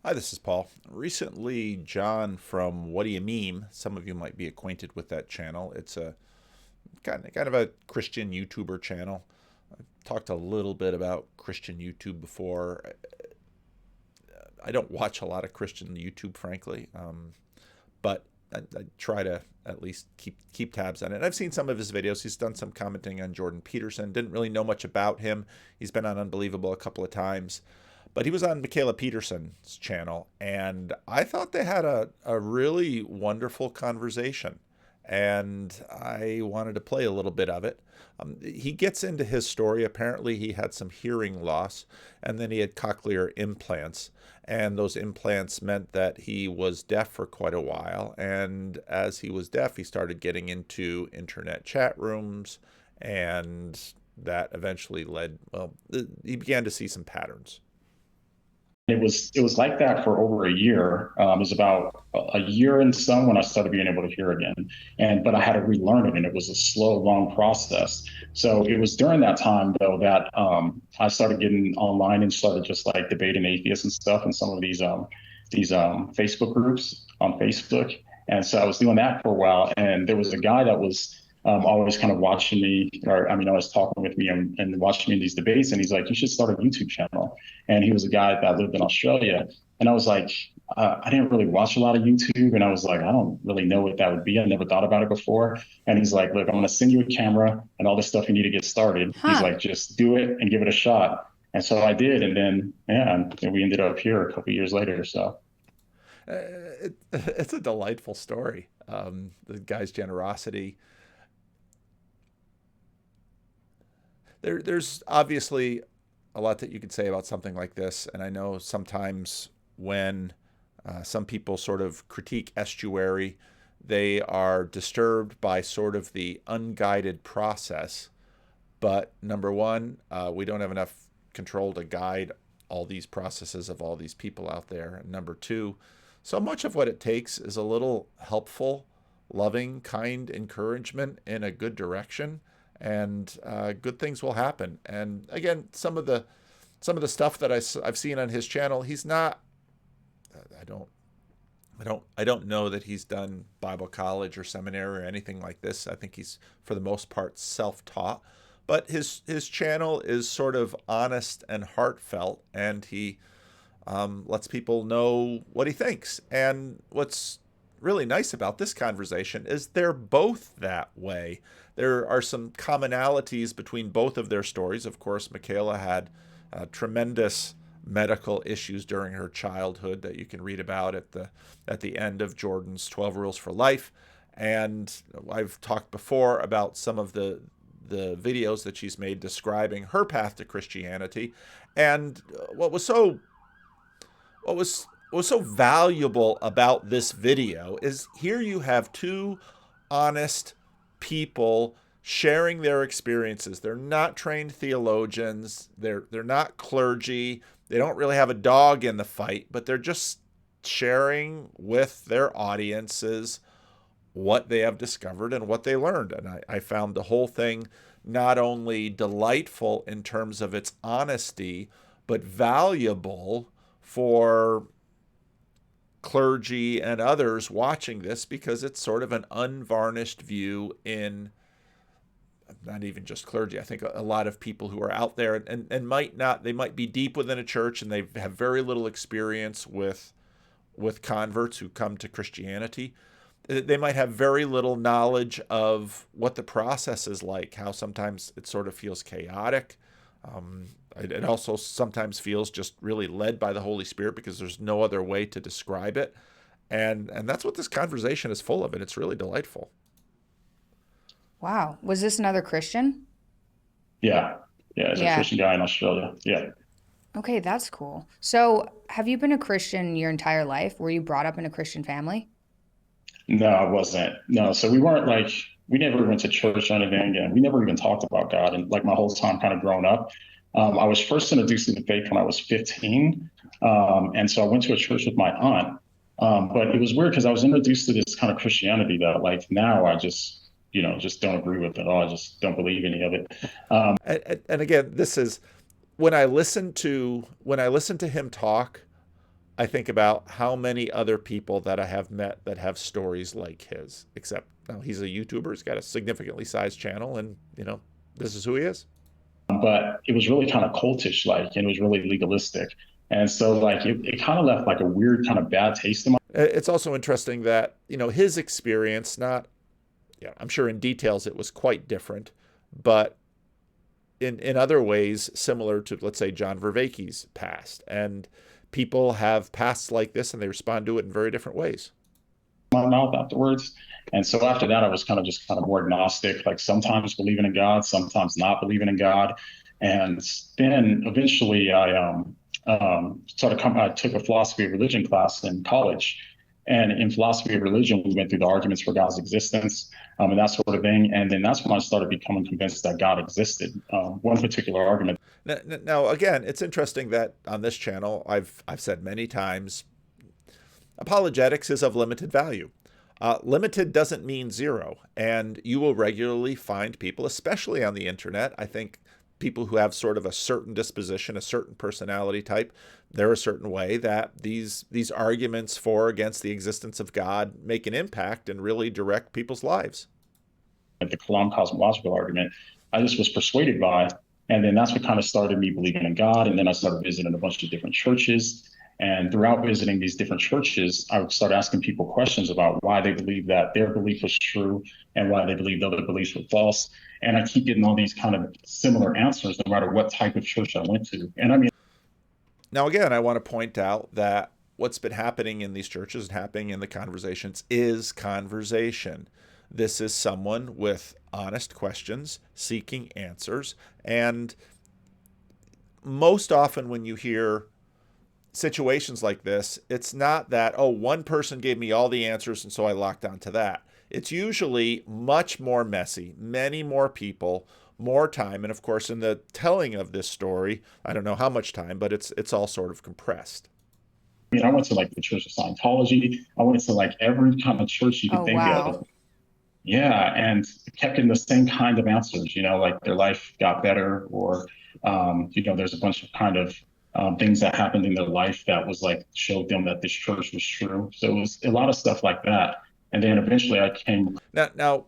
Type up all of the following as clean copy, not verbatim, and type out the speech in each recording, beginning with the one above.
Hi, this is Paul. Recently, John from What Do You Meme, some of you might be acquainted with that channel. It's a kind of a Christian YouTuber channel. I've talked a little bit about Christian YouTube before. I don't watch a lot of Christian YouTube, frankly, but I try to at least keep tabs on it. And I've seen some of his videos. He's done some commenting on Jordan Peterson. Didn't really know much about him. He's been on Unbelievable a couple of times. But he was on Mikhaila Peterson's channel, and I thought they had a really wonderful conversation. And I wanted to play a little bit of it. He gets into his story. Apparently, he had some hearing loss, and then he had cochlear implants. And those implants meant that he was deaf for quite a while. And as he was deaf, he started getting into internet chat rooms, and that eventually led, well, he began to see some patterns. It was like that for over a year. It was about a year and some when I started being able to hear again. And but I had to relearn it, and it was a slow, long process. So it was during that time though that I started getting online and started just like debating atheists and stuff in some of these Facebook groups on Facebook. And so I was doing that for a while, and there was a guy that was always kind of watching me, or I mean, always talking with me and watching me in these debates. And he's like, "You should start a YouTube channel." And he was a guy that lived in Australia. And I was like, I didn't really watch a lot of YouTube. And I was like, I don't really know what that would be. I never thought about it before. And he's like, "Look, I'm going to send you a camera and all this stuff you need to get started." He's Huh. like, "Just do it and give it a shot." And so I did. And then, yeah, and we ended up here a couple of years later. So It's a delightful story. The guy's generosity. There's obviously a lot that you could say about something like this, and I know sometimes when some people sort of critique estuary, they are disturbed by sort of the unguided process. But number one, we don't have enough control to guide all these processes of all these people out there. And number two, so much of what it takes is a little helpful, loving, kind encouragement in a good direction, and good things will happen. And again, some of the stuff that I've seen on his channel, he's not. I don't. I don't know that he's done Bible college or seminary or anything like this. I think he's, for the most part, self-taught. But his channel is sort of honest and heartfelt, and he lets people know what he thinks. And what's really nice about this conversation is they're both that way. There are some commonalities between both of their stories. Of course, Michaela had tremendous medical issues during her childhood that you can read about at the end of Jordan's 12 Rules for Life. And I've talked before about some of the videos that she's made describing her path to Christianity. And what was so valuable about this video is here you have two honest people sharing their experiences. They're not trained theologians. They're not clergy. They don't really have a dog in the fight, but they're just sharing with their audiences what they have discovered and what they learned. And I found the whole thing not only delightful in terms of its honesty, but valuable for clergy and others watching this, because it's sort of an unvarnished view in not even just clergy. I think a lot of people who are out there and might not, they might be deep within a church and they have very little experience with converts who come to Christianity. They might have very little knowledge of what the process is like, how sometimes it sort of feels chaotic. It also sometimes feels just really led by the Holy Spirit, because there's no other way to describe it. And that's what this conversation is full of, and it's really delightful. Wow. Was this another Christian? yeah, yeah, it's a Yeah. Christian guy in Australia. Yeah. Okay, that's cool. So, have you been a Christian your entire life? Were you brought up in a Christian family? No, I wasn't. No, so we weren't like we never went to church or anything, and we never even talked about God. And like my whole time kind of growing up, I was first introduced to the faith when I was 15, and so I went to a church with my aunt. But it was weird because I was introduced to this kind of Christianity that like now I just just don't agree with at all. I just don't believe any of it. And again, this is when I listen to him talk. I think about how many other people that I have met that have stories like his, except now he's a YouTuber, he's got a significantly sized channel, and, this is who he is. But it was really kind of cultish like, and it was really legalistic. And so like it kind of left like a weird kind of bad taste in my. It's also interesting that, his experience, not, yeah, I'm sure in details it was quite different, but in other ways similar to, let's say, John Vervaeke's past. And people have pasts like this and they respond to it in very different ways. My mouth afterwards. And so after that, I was kind of just kind of more agnostic, like sometimes believing in God, sometimes not believing in God. And then eventually I took a philosophy of religion class in college. And in philosophy of religion, we went through the arguments for God's existence and that sort of thing. And then that's when I started becoming convinced that God existed. One particular argument. Now, again, it's interesting that on this channel, I've said many times, apologetics is of limited value. Limited doesn't mean zero, and you will regularly find people, especially on the internet, I think people who have sort of a certain disposition, a certain personality type, they're a certain way, that these arguments for or against the existence of God make an impact and really direct people's lives. The Kalam cosmological argument, I just was persuaded by. And then that's what kind of started me believing in God. And then I started visiting a bunch of different churches. And throughout visiting these different churches, I would start asking people questions about why they believe that their belief was true and why they believed other beliefs were false. And I keep getting all these kind of similar answers no matter what type of church I went to. And I mean, now, again, I want to point out that what's been happening in these churches and happening in the conversations is conversation. This is someone with honest questions, seeking answers. And most often when you hear situations like this, it's not that, oh, one person gave me all the answers and so I locked onto that. It's usually much more messy, many more people, more time. And of course, in the telling of this story, I don't know how much time, but it's all sort of compressed. I mean, I went to like the Church of Scientology. I went to like every kind of church you could think of. Yeah, and kept getting the same kind of answers, like their life got better, or, there's a bunch of kind of things that happened in their life that was like showed them that this church was true. So it was a lot of stuff like that. And then eventually I came. Now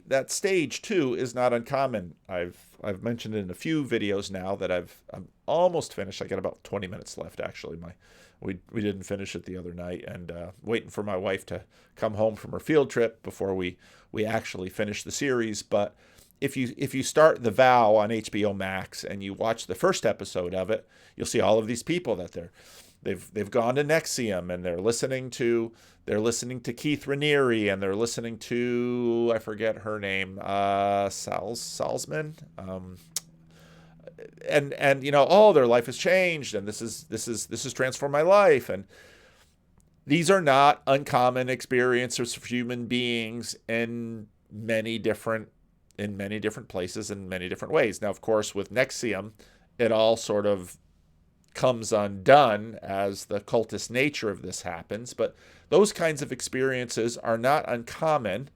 that stage too is not uncommon. I've mentioned it in a few videos now that I'm almost finished. I got about 20 minutes left actually. We didn't finish it the other night, and waiting for my wife to come home from her field trip before we actually finish the series. But if you start The Vow on HBO Max and you watch the first episode of it, you'll see all of these people that they've gone to Nexium and they're listening to Keith Raniere, and they're listening to, I forget her name, Salzman. And oh, their life has changed, and this has transformed my life. And these are not uncommon experiences for human beings in many different places in many different ways. Now, of course, with Nexium, it all sort of comes undone as the cultist nature of this happens, but those kinds of experiences are not uncommon.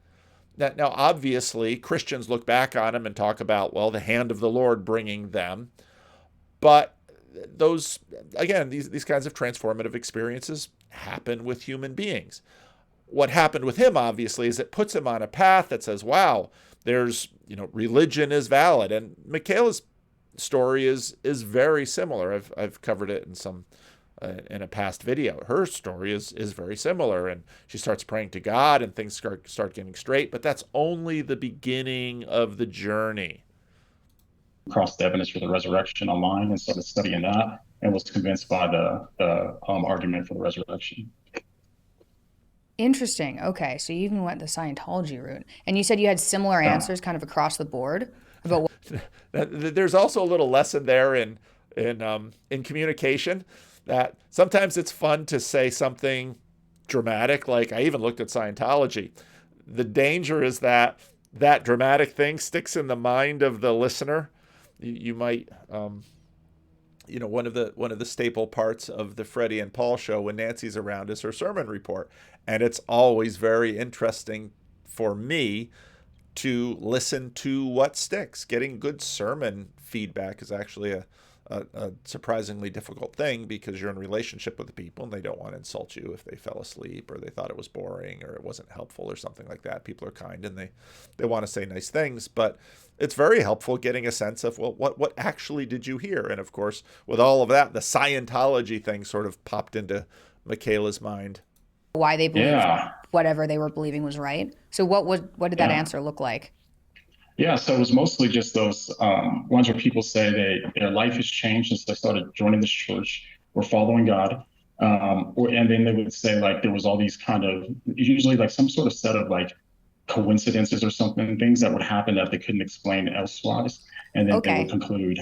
Now, obviously, Christians look back on them and talk about, well, the hand of the Lord bringing them. But those, again, these kinds of transformative experiences happen with human beings. What happened with him, obviously, is it puts him on a path that says, wow, there's, religion is valid. And Mikhaila's story is very similar. I've covered it in a past video. Her story is very similar, and she starts praying to God and things start getting straight, but that's only the beginning of the journey. Across the evidence for the resurrection online and started studying that, and was convinced by the argument for the resurrection. Interesting. Okay, so you even went the Scientology route, and you said you had similar answers kind of across the board about There's also a little lesson there in communication, that sometimes it's fun to say something dramatic. Like, I even looked at Scientology. The danger is that dramatic thing sticks in the mind of the listener. You might, one of the staple parts of the Freddie and Paul show when Nancy's around is her sermon report. And it's always very interesting for me to listen to what sticks. Getting good sermon feedback is actually a a surprisingly difficult thing because you're in relationship with the people and they don't want to insult you if they fell asleep or they thought it was boring or it wasn't helpful or something like that. People are kind and they want to say nice things, but it's very helpful getting a sense of, well, what actually did you hear? And of course, with all of that, the Scientology thing sort of popped into Mikhaila's mind. Why they believed Yeah. whatever they were believing was right. So what did that answer look like? Yeah, so it was mostly just those ones where people say their life has changed since they started joining this church or following God. And then they would say like there was all these kind of, usually like some sort of set of like coincidences or something, things that would happen that they couldn't explain elsewise. And then they would Okay. conclude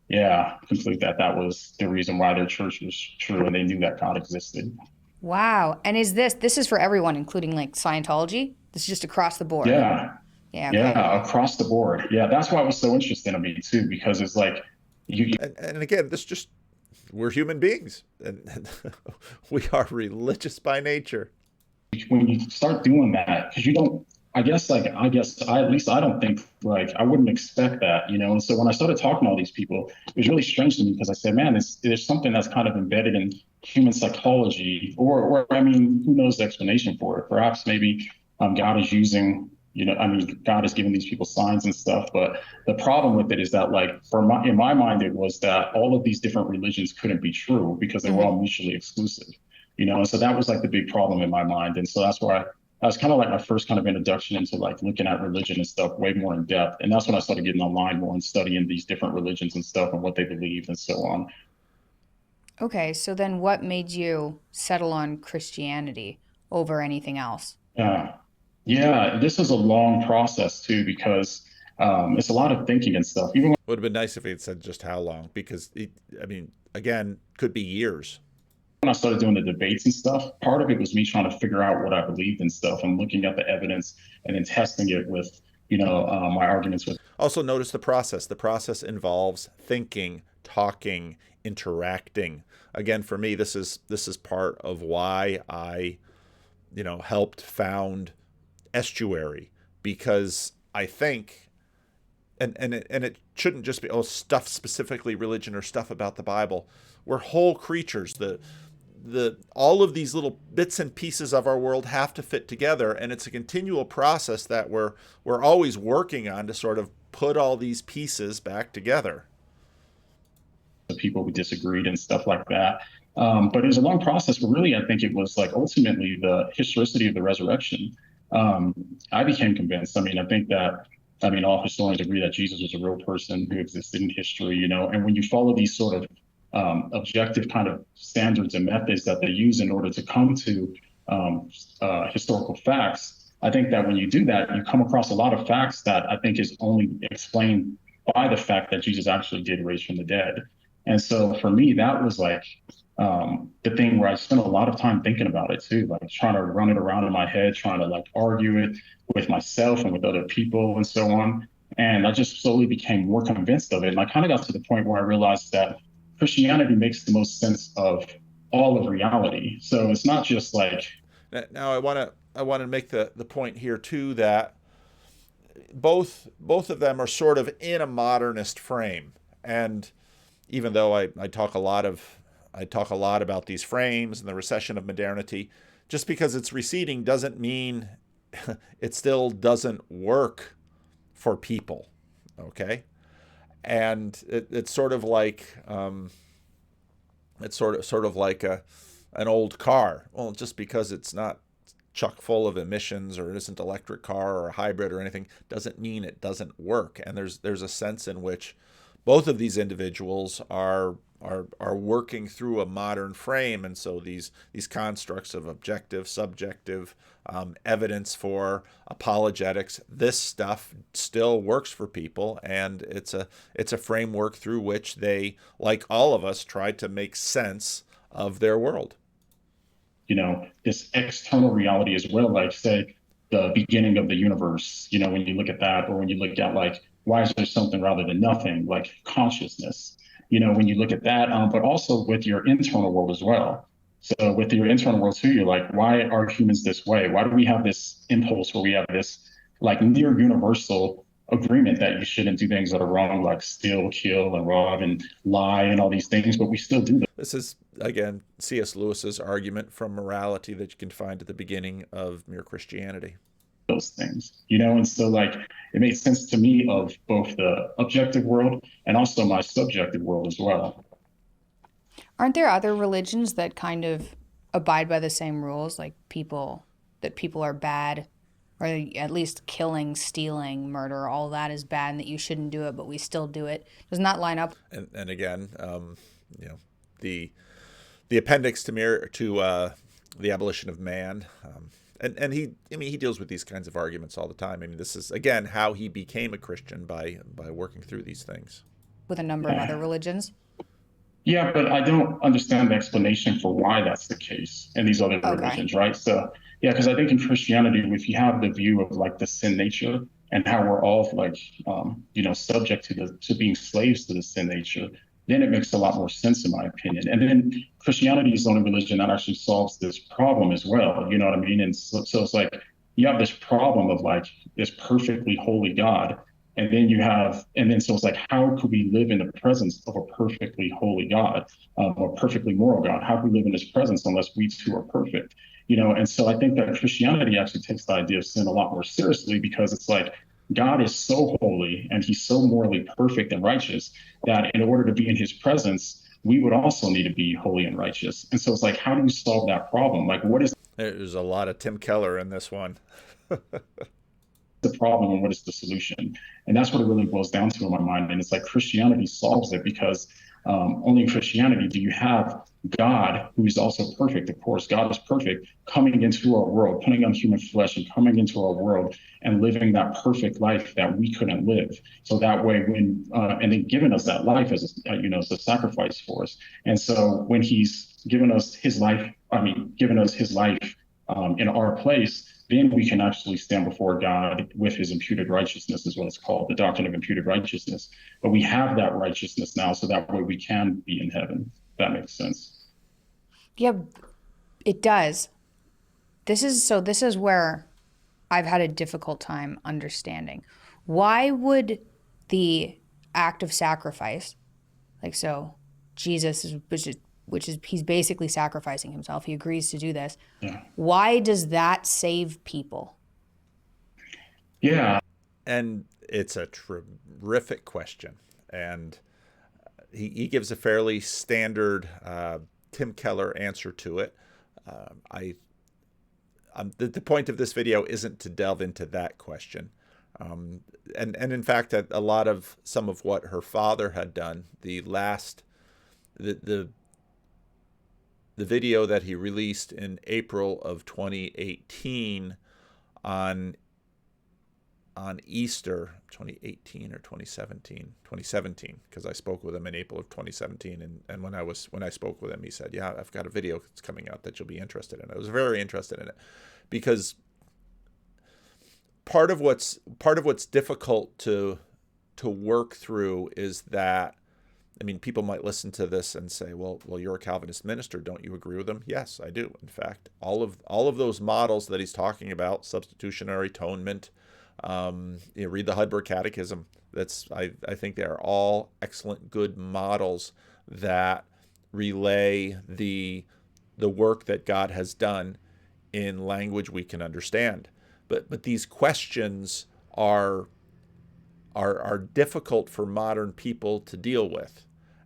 that that was the reason why their church was true and they knew that God existed. Wow. And this is for everyone, including like Scientology? This is just across the board. Yeah. Yeah, okay. Yeah, across the board. Yeah, that's why it was so interesting to me too, because it's like you And again, we're human beings and we are religious by nature. when you start doing that, because you don't, at least I don't think like I wouldn't expect that, you know. And so when I started talking to all these people, it was really strange to me because I said, man, there's something that's kind of embedded in human psychology, or I mean, who knows the explanation for it? Perhaps maybe God is using, you know, I mean, God is giving these people signs and stuff. But the problem with it is that, like, in my mind, it was that all of these different religions couldn't be true because they were Hmm. all mutually exclusive, you know. And so that was like the big problem in my mind. And so that's why that was kind of like my first kind of introduction into like looking at religion and stuff way more in depth. And that's when I started getting online more and studying these different religions and stuff and what they believed and so on. Okay, so then what made you settle on Christianity over anything else? Yeah. Yeah. This was a long process too, because it's a lot of thinking and stuff. Even Would have been nice if he had said just how long, because I mean, again, could be years. when I started doing the debates and stuff, part of it was me trying to figure out what I believed and stuff and looking at the evidence and then testing it with, my arguments with. Also, notice the process. The process involves thinking, talking, interacting. Again, for me, this is part of why I, helped found Estuary, because I think, and it shouldn't just be stuff specifically religion or stuff about the Bible. We're whole creatures. The all of these little bits and pieces of our world have to fit together, and it's a continual process that we're always working on to sort of put all these pieces back together. The people who disagreed and stuff like that. But it was a long process, but really, I think it was like ultimately the historicity of the resurrection. I became convinced. I mean, all historians agree that Jesus was a real person who existed in history, and when you follow these sort of objective kind of standards and methods that they use in order to come to historical facts, I think that when you do that, you come across a lot of facts that I think is only explained by the fact that Jesus actually did raise from the dead. And so for me, that was like the thing where I spent a lot of time thinking about it too, like trying to run it around in my head, trying to like argue it with myself and with other people and so on. And I just slowly became more convinced of it. And I kind of got to the point where I realized that Christianity makes the most sense of all of reality. So it's not just like. Now I want to make the point here too that both of them are sort of in a modernist frame, and even though I talk a lot about these frames and the recession of modernity, just because it's receding doesn't mean it still doesn't work for people. Okay, and it's sort of like an old car. Well, just because it's not chock full of emissions or it isn't electric car or a hybrid or anything doesn't mean it doesn't work. And there's a sense in which both of these individuals are working through a modern frame, and so these constructs of objective, subjective evidence for apologetics, this stuff still works for people, and it's a framework through which they, like all of us, try to make sense of their world. This external reality as well, like say the beginning of the universe, when you look at that, or when you look at like, why is there something rather than nothing, like consciousness, when you look at that, but also with your internal world as well. So with your internal world too, you're like, why are humans this way? Why do we have this impulse where we have this like near universal agreement that you shouldn't do things that are wrong, like steal, kill, and rob, and lie, and all these things, but we still do This is, again, C.S. Lewis's argument from morality that you can find at the beginning of Mere Christianity. those things, you know? And so, like, it made sense to me of both the objective world and also my subjective world as well. Aren't there other religions that kind of abide by the same rules, like people are bad, or at least killing, stealing, murder, all that is bad and that you shouldn't do it, but we still do it? Doesn't that line up? And again, you know, the the appendix to the abolition of man. And he deals with these kinds of arguments all the time. I mean, this is, again, how he became a Christian, by working through these things. With a number of other religions? Yeah, but I don't understand the explanation for why that's the case in these other Okay. religions, right? So, yeah, because I think in Christianity, if you have the view of like the sin nature and how we're all like, subject to being slaves to the sin nature, then it makes a lot more sense, in my opinion. And then Christianity is the only religion that actually solves this problem as well. You know what I mean? And so it's like you have this problem of like this perfectly holy God, and then so it's like, how could we live in the presence of a perfectly holy God, or perfectly moral God? How can we live in his presence unless we too are perfect? You know, and so I think that Christianity actually takes the idea of sin a lot more seriously, because it's like God is so holy and he's so morally perfect and righteous that in order to be in his presence, we would also need to be holy and righteous. And so it's like, how do you solve that problem? Like, what is There's a lot of Tim Keller in this one. the problem and what is the solution? And that's what it really boils down to in my mind. And it's like Christianity solves it, because only in Christianity do you have God, who is also perfect. Of course, God is perfect, coming into our world, putting on human flesh and coming into our world and living that perfect life that we couldn't live. So that way, and then giving us that life as a sacrifice for us. And so when he's given us his life, in our place, then we can actually stand before God with his imputed righteousness, is what it's called, the doctrine of imputed righteousness. But we have that righteousness now, so that way we can be in heaven. If that makes sense. Yeah, it does. This is where I've had a difficult time understanding. Why would the act of sacrifice, like so, Jesus is, which is he's basically sacrificing himself. He agrees to do this. Yeah. Why does that save people? Yeah. And it's a terrific question. And he gives a fairly standard Tim Keller answer to it. The point of this video isn't to delve into that question. And in fact, some of what her father had done, the video that he released in April of 2018 on Easter 2018 or 2017, because I spoke with him in April of 2017, and when I spoke with him, he said, "Yeah, I've got a video that's coming out that you'll be interested in." I was very interested in it, because part of what's difficult to work through is that, I mean, people might listen to this and say, well, you're a Calvinist minister. Don't you agree with them? Yes, I do. In fact, all of those models that he's talking about, substitutionary atonement, read the Heidelberg Catechism. I think they are all excellent, good models that relay the work that God has done in language we can understand. But these questions are difficult for modern people to deal with.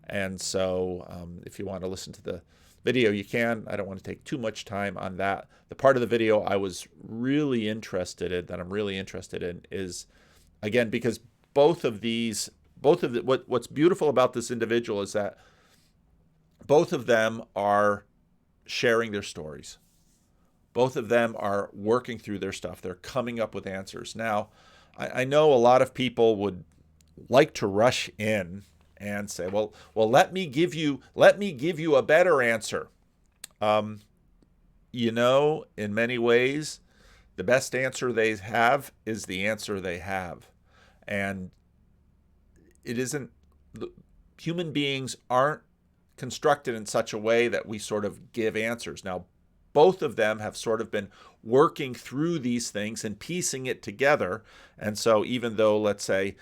And so if you want to listen to the video, you can. I don't want to take too much time on that. The part of the video I'm really interested in is, again, because what's beautiful about this individual is that both of them are sharing their stories. Both of them are working through their stuff. They're coming up with answers. Now, I know a lot of people would like to rush in and say, well, let me give you a better answer. In many ways, the best answer they have is the answer they have. And it isn't, human beings aren't constructed in such a way that we sort of give answers. Now, both of them have sort of been working through these things and piecing it together. And so even though, let's say,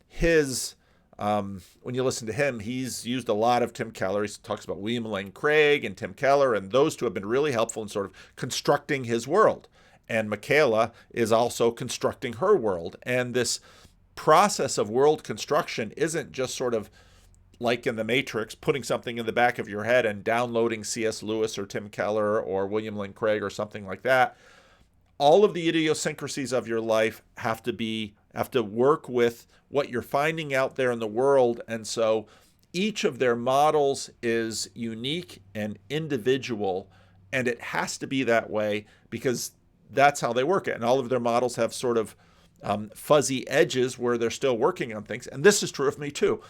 his when you listen to him, he's used a lot of Tim Keller. He talks about William Lane Craig and Tim Keller, and those two have been really helpful in sort of constructing his world. And Mikhaila is also constructing her world. And this process of world construction isn't just sort of like in the Matrix, putting something in the back of your head and downloading C.S. Lewis or Tim Keller or William Lane Craig or something like that. All of the idiosyncrasies of your life have to work with what you're finding out there in the world. And so each of their models is unique and individual, and it has to be that way because that's how they work it. And all of their models have sort of fuzzy edges where they're still working on things. And this is true of me too.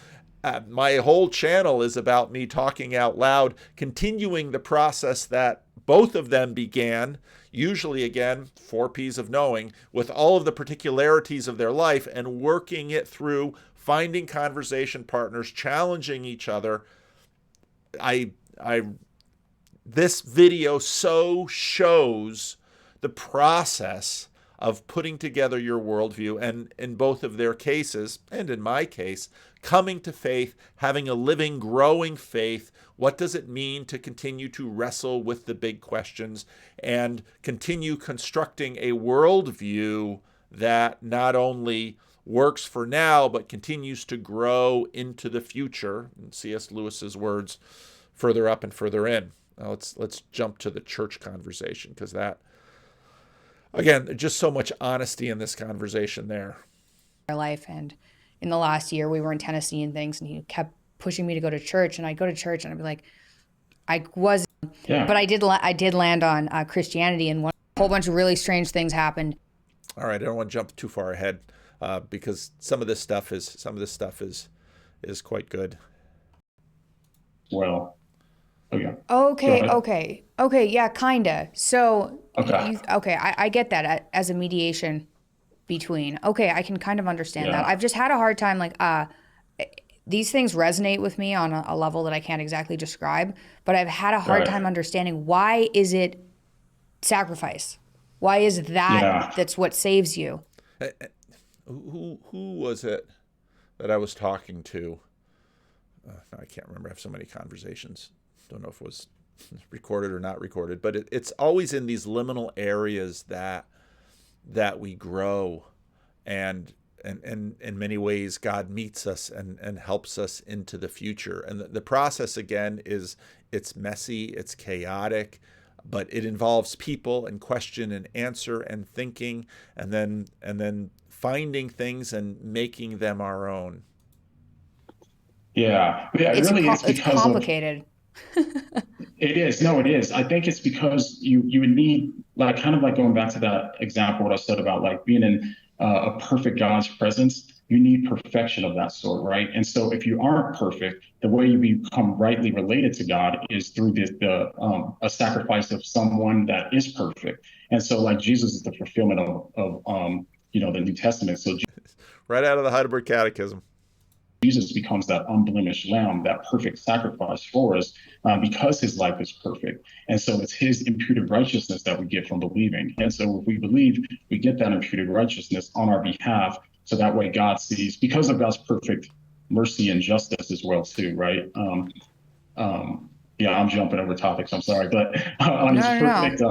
My whole channel is about me talking out loud, continuing the process that both of them began, usually, again, 4 Ps of knowing, with all of the particularities of their life and working it through, finding conversation partners, challenging each other. This video so shows the process of putting together your worldview, and in both of their cases, and in my case, coming to faith, having a living, growing faith. What does it mean to continue to wrestle with the big questions and continue constructing a worldview that not only works for now, but continues to grow into the future? In C.S. Lewis's words, further up and further in. Now let's jump to the church conversation, because that, again, just so much honesty in this conversation there. Our life, and in the last year we were in Tennessee and things, and he kept pushing me to go to church, and I'd go to church and I'd be like, but I did land on Christianity, and a whole bunch of really strange things happened. All right, I don't want to jump too far ahead because some of this stuff is quite good. Well, okay, yeah, kinda. So Okay. I get that as a mediation between. Okay, I can kind of understand that. I've just had a hard time, like, these things resonate with me on a level that I can't exactly describe, but I've had a hard time understanding, why is it sacrifice? Why is that's what saves you? Who was it that I was talking to? I can't remember. I have so many conversations. Don't know if it was recorded or not recorded, but it's always in these liminal areas that we grow, and in many ways God meets us and helps us into the future. And the process, again, it's messy, it's chaotic, but it involves people and question and answer and thinking, and then finding things and making them our own. Yeah, it really is because it's complicated. It is. No, it is. I think it's because you would need, like, kind of like going back to that example, what I said about like being in a perfect God's presence. You need perfection of that sort, right? And so if you aren't perfect, the way you become rightly related to God is through a sacrifice of someone that is perfect. And so, like, Jesus is the fulfillment of the New Testament. So right out of the Heidelberg Catechism. Jesus becomes that unblemished lamb, that perfect sacrifice for us, because his life is perfect. And so it's his imputed righteousness that we get from believing. And so if we believe, we get that imputed righteousness on our behalf. So that way God sees, because of God's perfect mercy and justice as well too, right? I'm jumping over topics, I'm sorry, but on his perfect,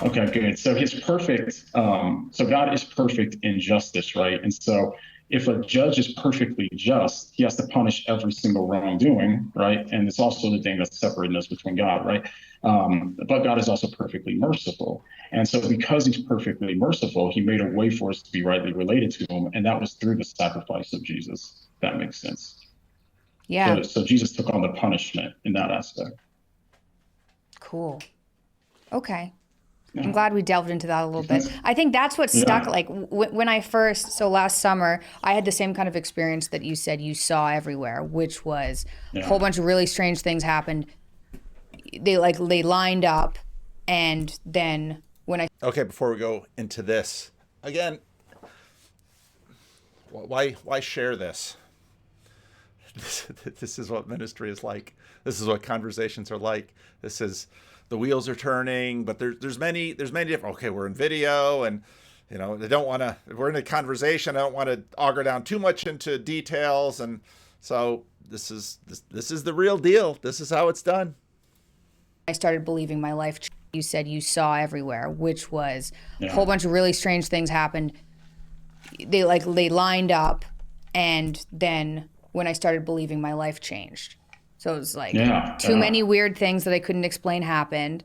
okay, good. So his perfect, so God is perfect in justice, right? And so if a judge is perfectly just, he has to punish every single wrongdoing, right? And it's also the thing that's separating us between God, right? But God is also perfectly merciful. And so because he's perfectly merciful, he made a way for us to be rightly related to him. And that was through the sacrifice of Jesus. If that makes sense. Yeah. So Jesus took on the punishment in that aspect. Cool. Okay. I'm glad we delved into that a little bit. I think that's what stuck. Like when I so last summer, I had the same kind of experience that you said you saw everywhere, which was a whole bunch of really strange things happened. They lined up, and then Okay, before we go into this, again, why share this? This is what ministry is like. This is what conversations are like. This is the wheels are turning, but there's many different, okay, we're in video, and they don't want to, we're in a conversation, I don't want to auger down too much into details, and so this is the real deal. This is how it's done. I started believing my life. You said you saw everywhere, which was a whole bunch of really strange things happened. They lined up, and then when I started believing, my life changed. So it was like too many weird things that I couldn't explain happened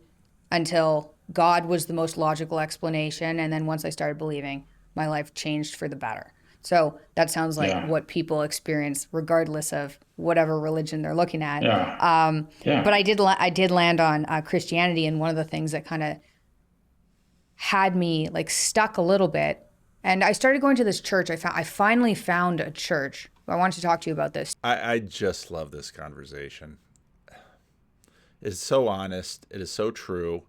until God was the most logical explanation. And then once I started believing, my life changed for the better. So that sounds like what people experience regardless of whatever religion they're looking at. But I did land on Christianity, and one of the things that kind of had me like stuck a little bit. And I started going to this church. I finally found a church. I wanted to talk to you about this. I just love this conversation. It's so honest. It is so true.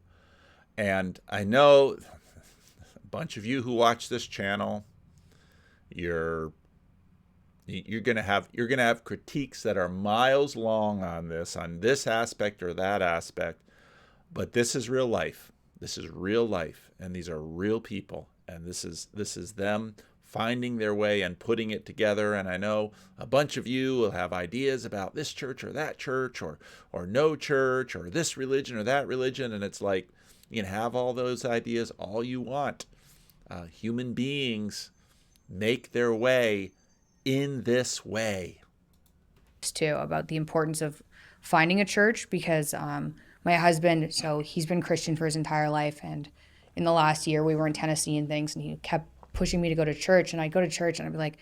And I know a bunch of you who watch this channel, you're gonna have critiques that are miles long on this aspect or that aspect. But this is real life. This is real life, and these are real people. And this is them finding their way and putting it together. And I know a bunch of you will have ideas about this church or that church or no church or this religion or that religion. And it's like, you can have all those ideas all you want. Human beings make their way in this way. Too, about the importance of finding a church, because my husband, so he's been Christian for his entire life, and in the last year we were in Tennessee and things, and he kept pushing me to go to church, and I'd go to church and I'd be like,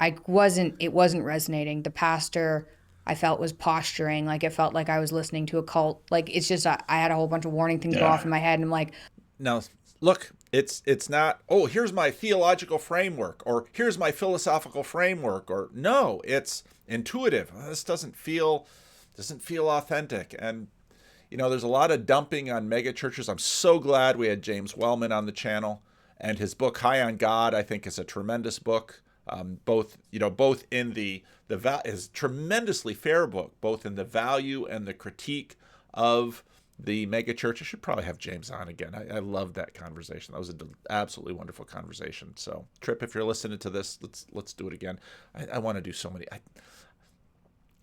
it wasn't resonating. The pastor, I felt, was posturing. Like, it felt like I was listening to a cult. Like, it's just, I had a whole bunch of warning things go off in my head, and I'm like, no, look, it's not, oh, here's my theological framework, or here's my philosophical framework, or no, it's intuitive. This doesn't feel authentic. And there's a lot of dumping on mega churches. I'm so glad we had James Wellman on the channel, and his book High on God, I think, is a tremendous book. Both in is tremendously fair book, both in the value and the critique of the mega church. I should probably have James on again. I loved that conversation. That was an absolutely wonderful conversation. So, Tripp, if you're listening to this, let's do it again. I want to do so many.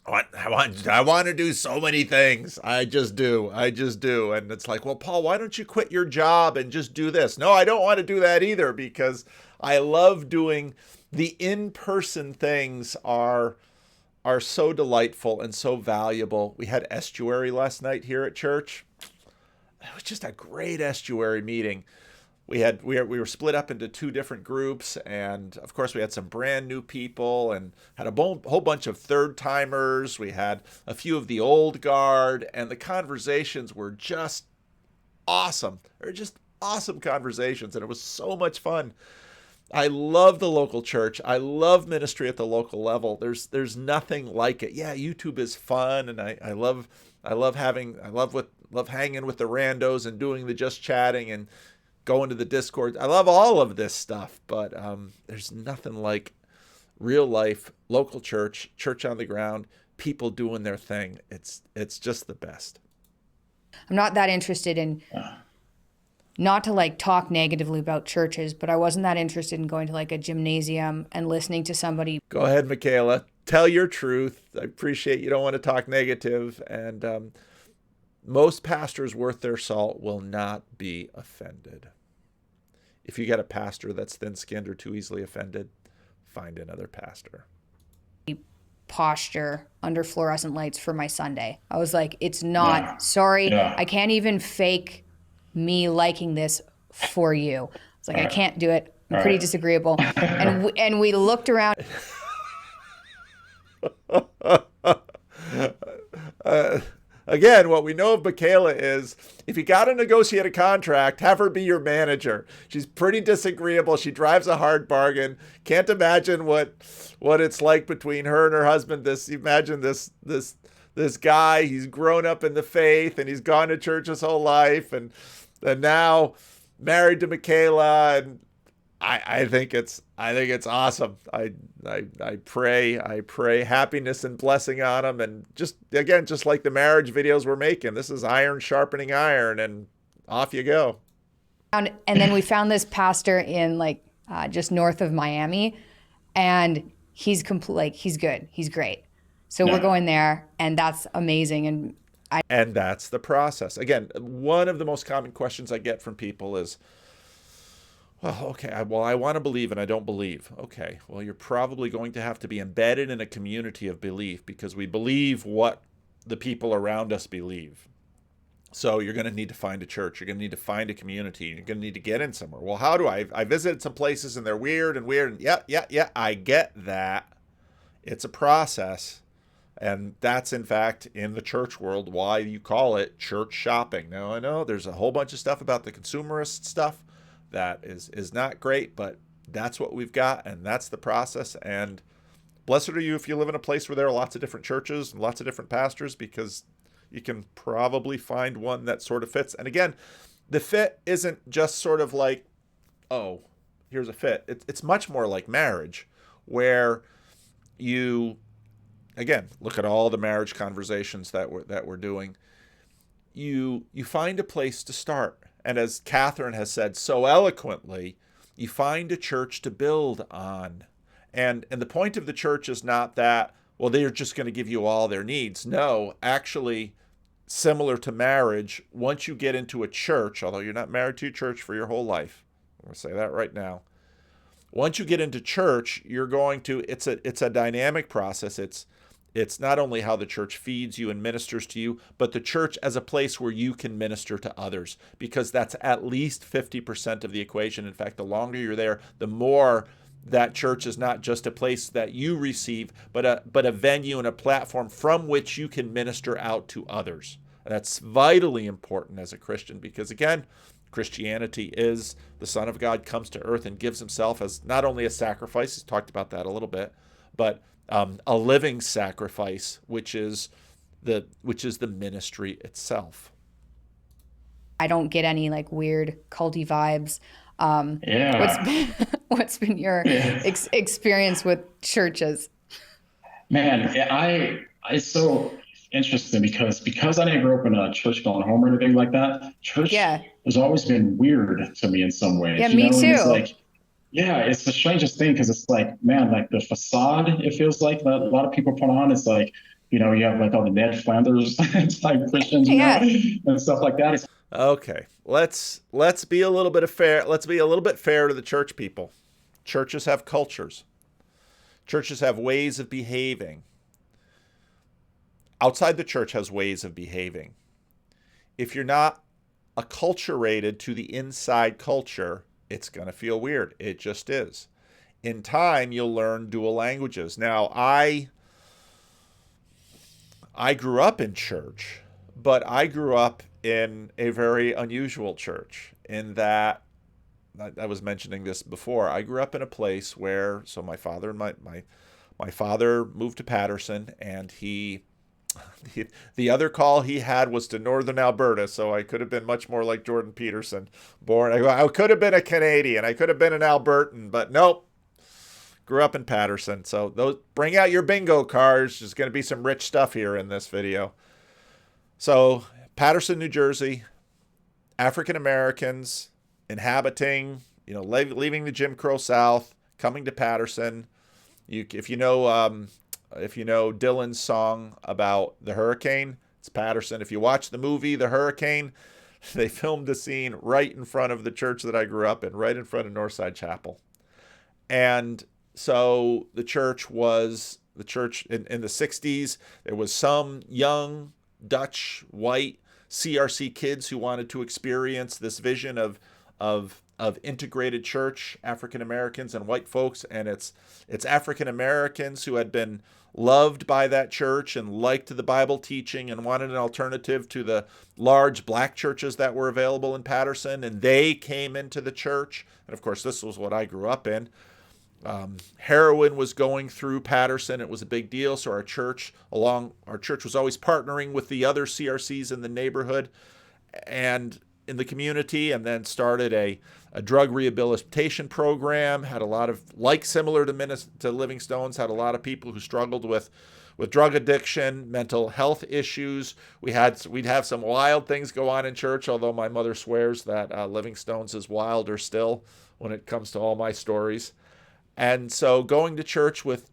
I want to do so many things. I just do. And it's like, well, Paul, why don't you quit your job and just do this? No, I don't want to do that either, because I love doing the in-person things are so delightful and so valuable. We had estuary last night here at church. It was just a great estuary meeting. We were split up into two different groups, and of course we had some brand new people and had a whole bunch of third timers. We had a few of the old guard, and the conversations were just awesome. They were just awesome conversations, and it was so much fun. I love the local church. I love ministry at the local level. There's nothing like it. Yeah, YouTube is fun, and I love hanging with the randos and doing the just chatting and going to the Discord. I love all of this stuff, but there's nothing like real life, local church on the ground, people doing their thing. It's just the best. I'm not that interested in, not to like talk negatively about churches, but I wasn't that interested in going to like a gymnasium and listening to somebody. Go ahead, Mikhaila. Tell your truth. I appreciate you don't want to talk negative, and most pastors worth their salt will not be offended. If you get a pastor that's thin-skinned or too easily offended, find another pastor. Posture under fluorescent lights for my Sunday. I was like, it's not, sorry, I can't even fake me liking this for you. It's like, I can't do it. I'm pretty disagreeable. And we looked around. Again, what we know of Mikhaila is, if you got to negotiate a contract, have her be your manager. She's pretty disagreeable. She drives a hard bargain. Can't imagine what it's like between her and her husband. Imagine this guy. He's grown up in the faith, and he's gone to church his whole life, and now married to Mikhaila, and I think it's awesome. I pray happiness and blessing on them, and just again, just like the marriage videos we're making, this is iron sharpening iron, and off you go. And then we found this pastor in like just north of Miami, and he's he's good, he's great. So we're going there, and that's amazing. And that's the process. Again, one of the most common questions I get from people is, well, okay, well, I want to believe and I don't believe. Okay, well, you're probably going to have to be embedded in a community of belief because we believe what the people around us believe. So you're going to need to find a church. You're going to need to find a community. You're going to need to get in somewhere. Well, how do I visited some places and they're weird. And yeah, I get that. It's a process. And that's, in fact, in the church world, why you call it church shopping. Now, I know there's a whole bunch of stuff about the consumerist stuff that is not great, but that's what we've got, and that's the process. And blessed are you if you live in a place where there are lots of different churches and lots of different pastors, because you can probably find one that sort of fits. And again, the fit isn't just sort of like, oh, here's a fit. It's much more like marriage, where you, again, look at all the marriage conversations that we're doing. You find a place to start. And as Catherine has said so eloquently, you find a church to build on. And the point of the church is not that, well, they're just going to give you all their needs. No, actually, similar to marriage, once you get into a church, although you're not married to a church for your whole life, I'm going to say that right now. Once you get into church, you're going to, it's a dynamic process. It's not only how the church feeds you and ministers to you, but the church as a place where you can minister to others, because that's at least 50% of the equation. In fact, the longer you're there, the more that church is not just a place that you receive, but a venue and a platform from which you can minister out to others. And that's vitally important as a Christian, because again, Christianity is the Son of God comes to earth and gives himself as not only a sacrifice, he's talked about that a little bit, but a living sacrifice, which is the ministry itself. I don't get any like weird culty vibes. What's been your experience with churches? Man, it's so interesting because I didn't grow up in a church going home or anything like that. Church has always been weird to me in some ways. Yeah, me too. It's like, yeah, it's the strangest thing, because it's like, man, like the facade, it feels like that a lot of people put on. It's like, you have like all the Ned Flanders type Christians, and stuff like that. Okay, let's be a little bit fair. Let's be a little bit fair to the church people. Churches have cultures. Churches have ways of behaving. Outside the church has ways of behaving. If you're not acculturated to the inside culture, it's going to feel weird. It just is. In time, you'll learn dual languages. Now, I grew up in church, but I grew up in a very unusual church in that, I was mentioning this before, I grew up in a place where, so my father and my father moved to Patterson, and the other call he had was to northern Alberta, so I could have been much more like Jordan Peterson. I could have been a Canadian. I could have been an Albertan, but nope. Grew up in Patterson. So bring out your bingo cards. There's going to be some rich stuff here in this video. So Patterson, New Jersey, African Americans inhabiting, leaving the Jim Crow South, coming to Patterson. If you know Dylan's song about the hurricane, it's Patterson. If you watch the movie The Hurricane, they filmed a scene right in front of the church that I grew up in, right in front of Northside Chapel. And so the church in the 60s. There was some young Dutch white CRC kids who wanted to experience this vision of integrated church, African Americans and white folks, and it's African Americans who had been loved by that church and liked the Bible teaching and wanted an alternative to the large black churches that were available in Patterson, and they came into the church. And of course, this was what I grew up in. Heroin was going through Patterson. It was a big deal. So our church was always partnering with the other CRCs in the neighborhood. And in the community, and then started a drug rehabilitation program. Had a lot of, like similar to Living Stones, had a lot of people who struggled with drug addiction, mental health issues. We'd have some wild things go on in church, although my mother swears that Living Stones is wilder still when it comes to all my stories. And so going to church with,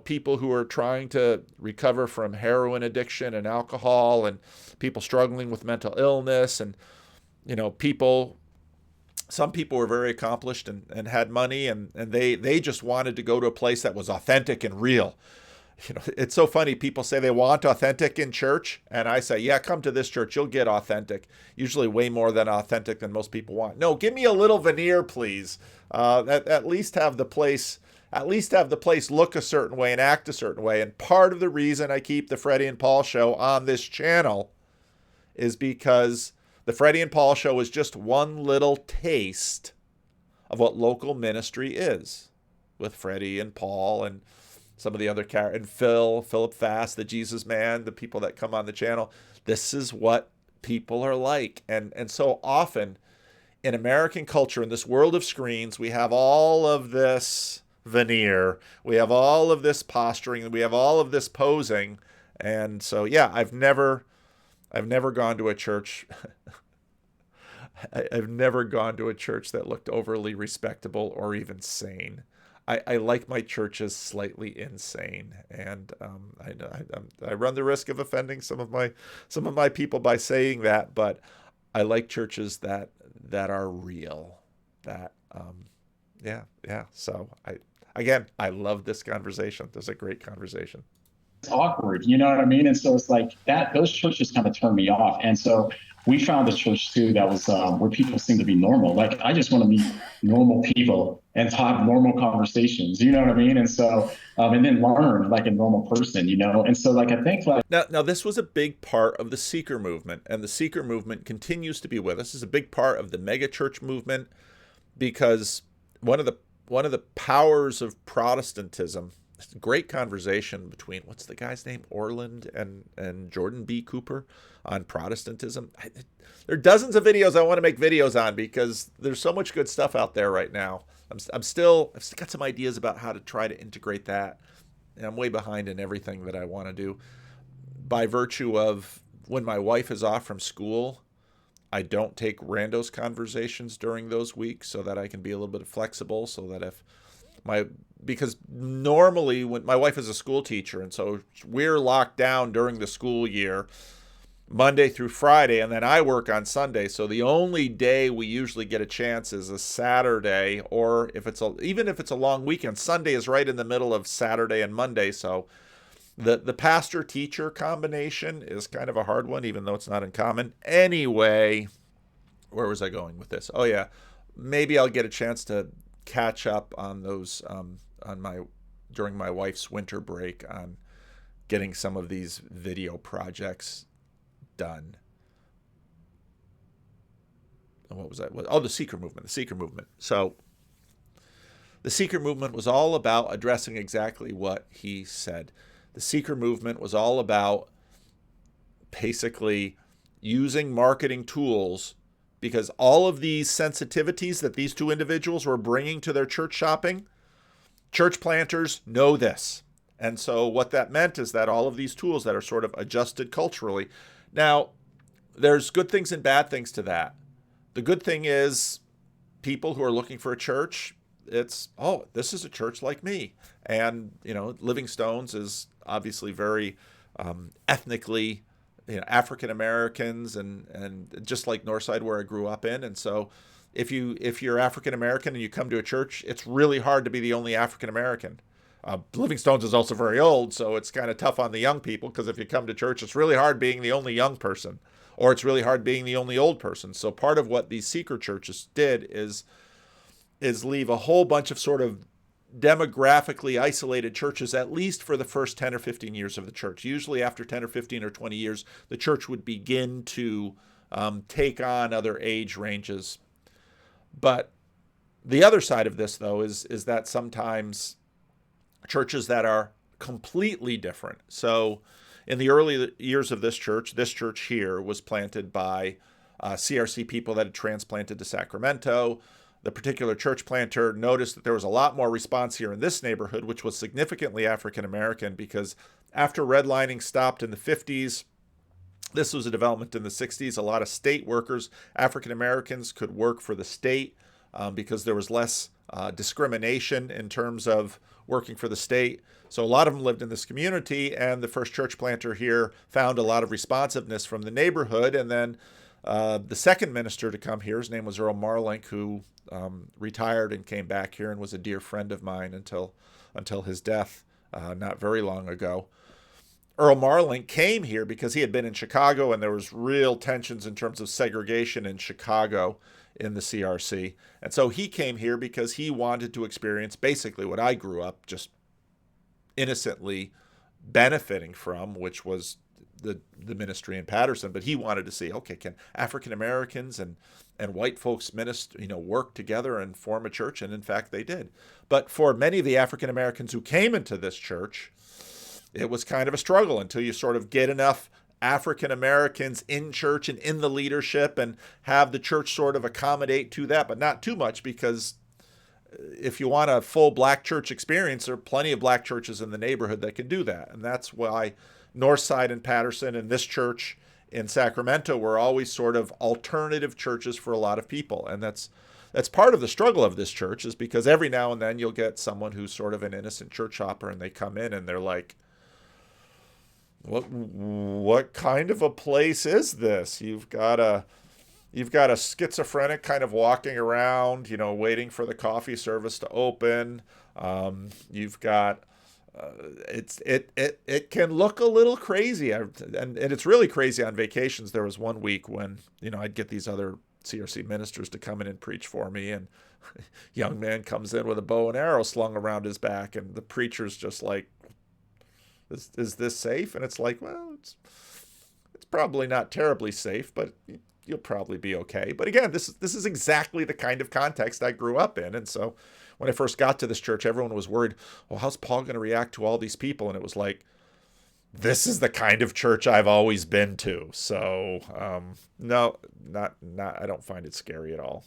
people who are trying to recover from heroin addiction and alcohol, and people struggling with mental illness, and, some people were very accomplished and had money, and they just wanted to go to a place that was authentic and real. It's so funny. People say they want authentic in church, and I say, yeah, come to this church. You'll get authentic. Usually way more than authentic than most people want. No, give me a little veneer, please. At least have the place look a certain way and act a certain way. And part of the reason I keep the Freddie and Paul show on this channel is because the Freddie and Paul show is just one little taste of what local ministry is, with Freddie and Paul and some of the other characters, and Philip Fast, the Jesus Man, the people that come on the channel. This is what people are like. And so often in American culture, in this world of screens, we have all of this veneer, we have all of this posturing, we have all of this posing. And so, yeah, I've never gone to a church. I've never gone to a church that looked overly respectable or even sane. I like my churches slightly insane, and I run the risk of offending some of my people by saying that, but I like churches that are real. So I love this conversation. This is a great conversation. It's awkward, you know what I mean? And so it's like that. Those churches kind of turn me off, and so we found a church too that was where people seem to be normal. Like, I just want to meet normal people and have normal conversations, you know what I mean? And so, and then learn like a normal person, And so, like, I think like now this was a big part of the seeker movement, and the seeker movement continues to be with us. This is a big part of the mega church movement, because one of the powers of Protestantism. Great conversation between, what's the guy's name, Orland and Jordan B. Cooper on Protestantism. There are dozens of videos I want to make videos on, because there's so much good stuff out there right now. I've still got some ideas about how to try to integrate that, and I'm way behind in everything that I want to do. By virtue of when my wife is off from school, I don't take randos conversations during those weeks, so that I can be a little bit flexible, so that because normally when my wife is a school teacher, and so we're locked down during the school year, Monday through Friday, and then I work on Sunday. So the only day we usually get a chance is a Saturday, or even if it's a long weekend, Sunday is right in the middle of Saturday and Monday. So the pastor-teacher combination is kind of a hard one, even though it's not uncommon. Anyway, where was I going with this? Oh yeah, maybe I'll get a chance to catch up on those during my wife's winter break, on getting some of these video projects done. And what was that? Oh, the seeker movement. So the seeker movement was all about addressing exactly what he said. The seeker movement was all about basically using marketing tools, because all of these sensitivities that these two individuals were bringing to their church shopping, church planters know this. And so what that meant is that all of these tools that are sort of adjusted culturally. Now, there's good things and bad things to that. The good thing is people who are looking for a church, it's, oh, this is a church like me. And, Living Stones is obviously very ethnically African Americans, and just like Northside, where I grew up in. And so if you're African American and you come to a church, it's really hard to be the only African American. Living Stones is also very old, so it's kind of tough on the young people, because if you come to church, it's really hard being the only young person, or it's really hard being the only old person. So part of what these seeker churches did is leave a whole bunch of sort of demographically isolated churches, at least for the first 10 or 15 years of the church. Usually after 10 or 15 or 20 years, the church would begin to take on other age ranges. But the other side of this, though, is that sometimes churches that are completely different. So in the early years of this church here was planted by CRC people that had transplanted to Sacramento. The particular church planter noticed that there was a lot more response here in this neighborhood, which was significantly African American, because after redlining stopped in the 50s, this was a development in the 60s. A lot of state workers, African Americans, could work for the state because there was less discrimination in terms of working for the state. So a lot of them lived in this community, and the first church planter here found a lot of responsiveness from the neighborhood. And then the second minister to come here, his name was Earl Marlink, who retired and came back here and was a dear friend of mine until his death not very long ago. Earl Marlink came here because he had been in Chicago, and there was real tensions in terms of segregation in Chicago in the CRC. And so he came here because he wanted to experience basically what I grew up just innocently benefiting from, which was the ministry in Patterson. But he wanted to see, okay, can African Americans and white folks work together and form a church? And in fact, they did. But for many of the African Americans who came into this church, it was kind of a struggle until you sort of get enough African Americans in church and in the leadership and have the church sort of accommodate to that, but not too much, because if you want a full black church experience, there are plenty of black churches in the neighborhood that can do that. And that's why Northside and Patterson and this church in Sacramento were always sort of alternative churches for a lot of people. And that's part of the struggle of this church, is because every now and then you'll get someone who's sort of an innocent church hopper, and they come in and they're like, what kind of a place is this? You've got a schizophrenic kind of walking around, waiting for the coffee service to open. You've got it can look a little crazy, and it's really crazy on vacations. There was one week when I'd get these other CRC ministers to come in and preach for me, and a young man comes in with a bow and arrow slung around his back, and the preacher's just like, Is this safe? And it's like, well, it's probably not terribly safe, but you'll probably be okay. But again, this is exactly the kind of context I grew up in. And so when I first got to this church, everyone was worried, well, how's Paul going to react to all these people? And it was like, this is the kind of church I've always been to. So no, not I don't find it scary at all.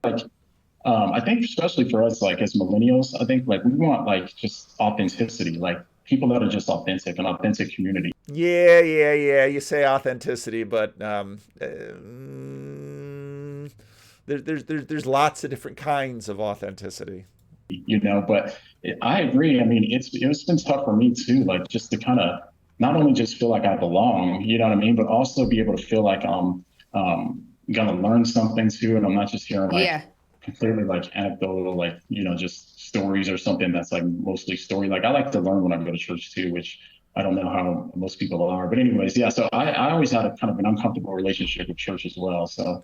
I think especially for us, like as millennials, I think like we want like just authenticity, like people that are just authentic, an authentic community. Yeah. You say authenticity, but there's lots of different kinds of authenticity. But I agree. I mean, it's been tough for me too, like just to kind of not only just feel like I belong, you know what I mean, but also be able to feel like I'm gonna learn something too, and I'm not just hearing like completely like anecdotal, like just stories or something that's like mostly story. Like I like to learn when I go to church too, which I don't know how most people are, but anyways, yeah. So I always had a kind of an uncomfortable relationship with church as well. So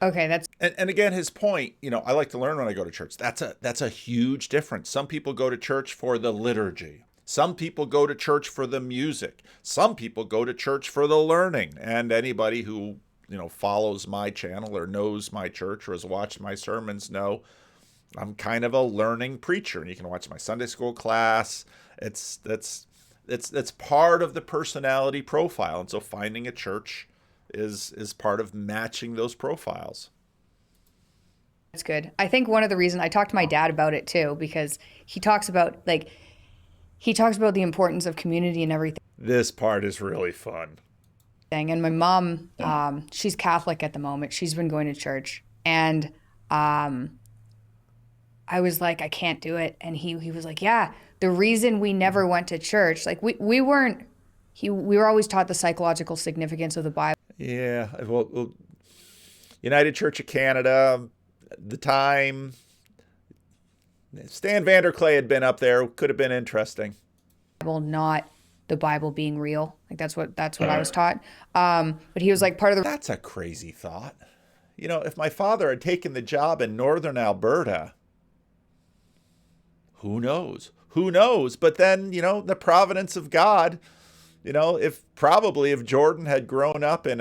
okay, that's and again, his point, I like to learn when I go to church. That's a huge difference. Some people go to church for the liturgy. Some people go to church for the music. Some people go to church for the learning. And anybody who follows my channel or knows my church or has watched my sermons know I'm kind of a learning preacher. And you can watch my Sunday school class. That's part of the personality profile. And so finding a church is part of matching those profiles. That's good. I think one of the reasons I talked to my dad about it too, because he talks about the importance of community and everything. This part is really fun. And my mom, she's Catholic at the moment. She's been going to church, and I was like, I can't do it. And he was like, yeah, the reason we never went to church, like we were always taught the psychological significance of the Bible. Yeah. Well, United Church of Canada, the time, Stan Vanderklay had been up there, could have been interesting. Not the Bible being real. Like that's what I was taught. But he was like part of the... That's a crazy thought. If my father had taken the job in northern Alberta, who knows? But then, the providence of God, if Jordan had grown up in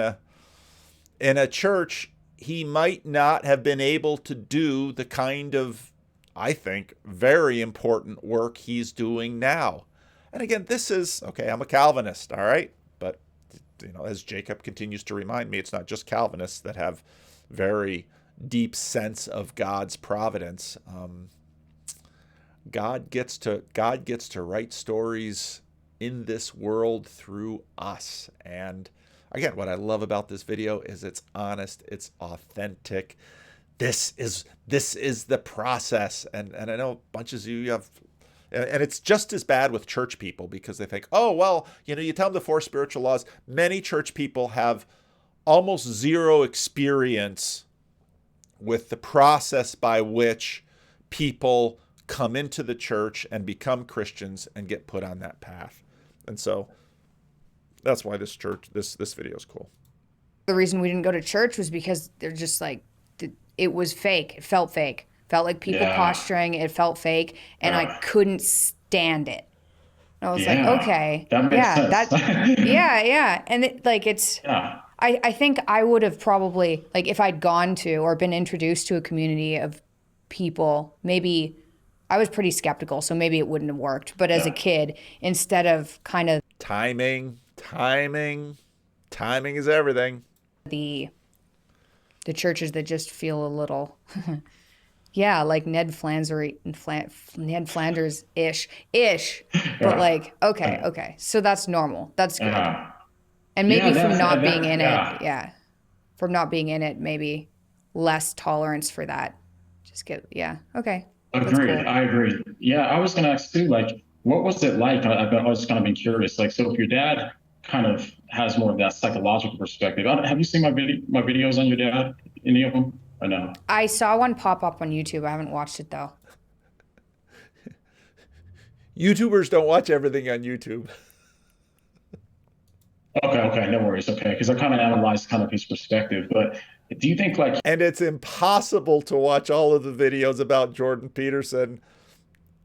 a church, he might not have been able to do the kind of, I think, very important work he's doing now. And again, this is, okay, I'm a Calvinist, all right? But as Jacob continues to remind me, it's not just Calvinists that have very deep sense of God's providence. God gets to write stories in this world through us. And again, what I love about this video is it's honest, it's authentic. This is the process. And I know bunches of you have, and it's just as bad with church people, because they think, oh, well, you tell them the 4 spiritual laws. Many church people have almost zero experience with the process by which people come into the church and become Christians and get put on that path. And so that's why this video is cool. The reason we didn't go to church was because they're just like, it was fake. It felt fake. Felt like people posturing. It felt fake, and I couldn't stand it. And I was like, okay, that makes sense. yeah. And I think I would have probably, like, if I'd gone to or been introduced to a community of people, maybe I was pretty skeptical, so maybe it wouldn't have worked. But as a kid, instead of kind of timing is everything. The churches that just feel a little, like Ned Flanders-ish, but like, okay. So that's normal. That's good. And maybe from not being in it, from not being in it, maybe less tolerance for that. Just okay. Agreed. Cool. I agree. Yeah, I was going to ask too, like, what was it like? I've always kind of been curious. Like, so if your dad kind of has more of that psychological perspective, have you seen my videos on your dad? Any of them? Or no? I saw one pop up on YouTube. I haven't watched it though. YouTubers don't watch everything on YouTube. Okay, no worries. Okay, because I kind of analyzed kind of his perspective, but do you think like... And it's impossible to watch all of the videos about Jordan Peterson,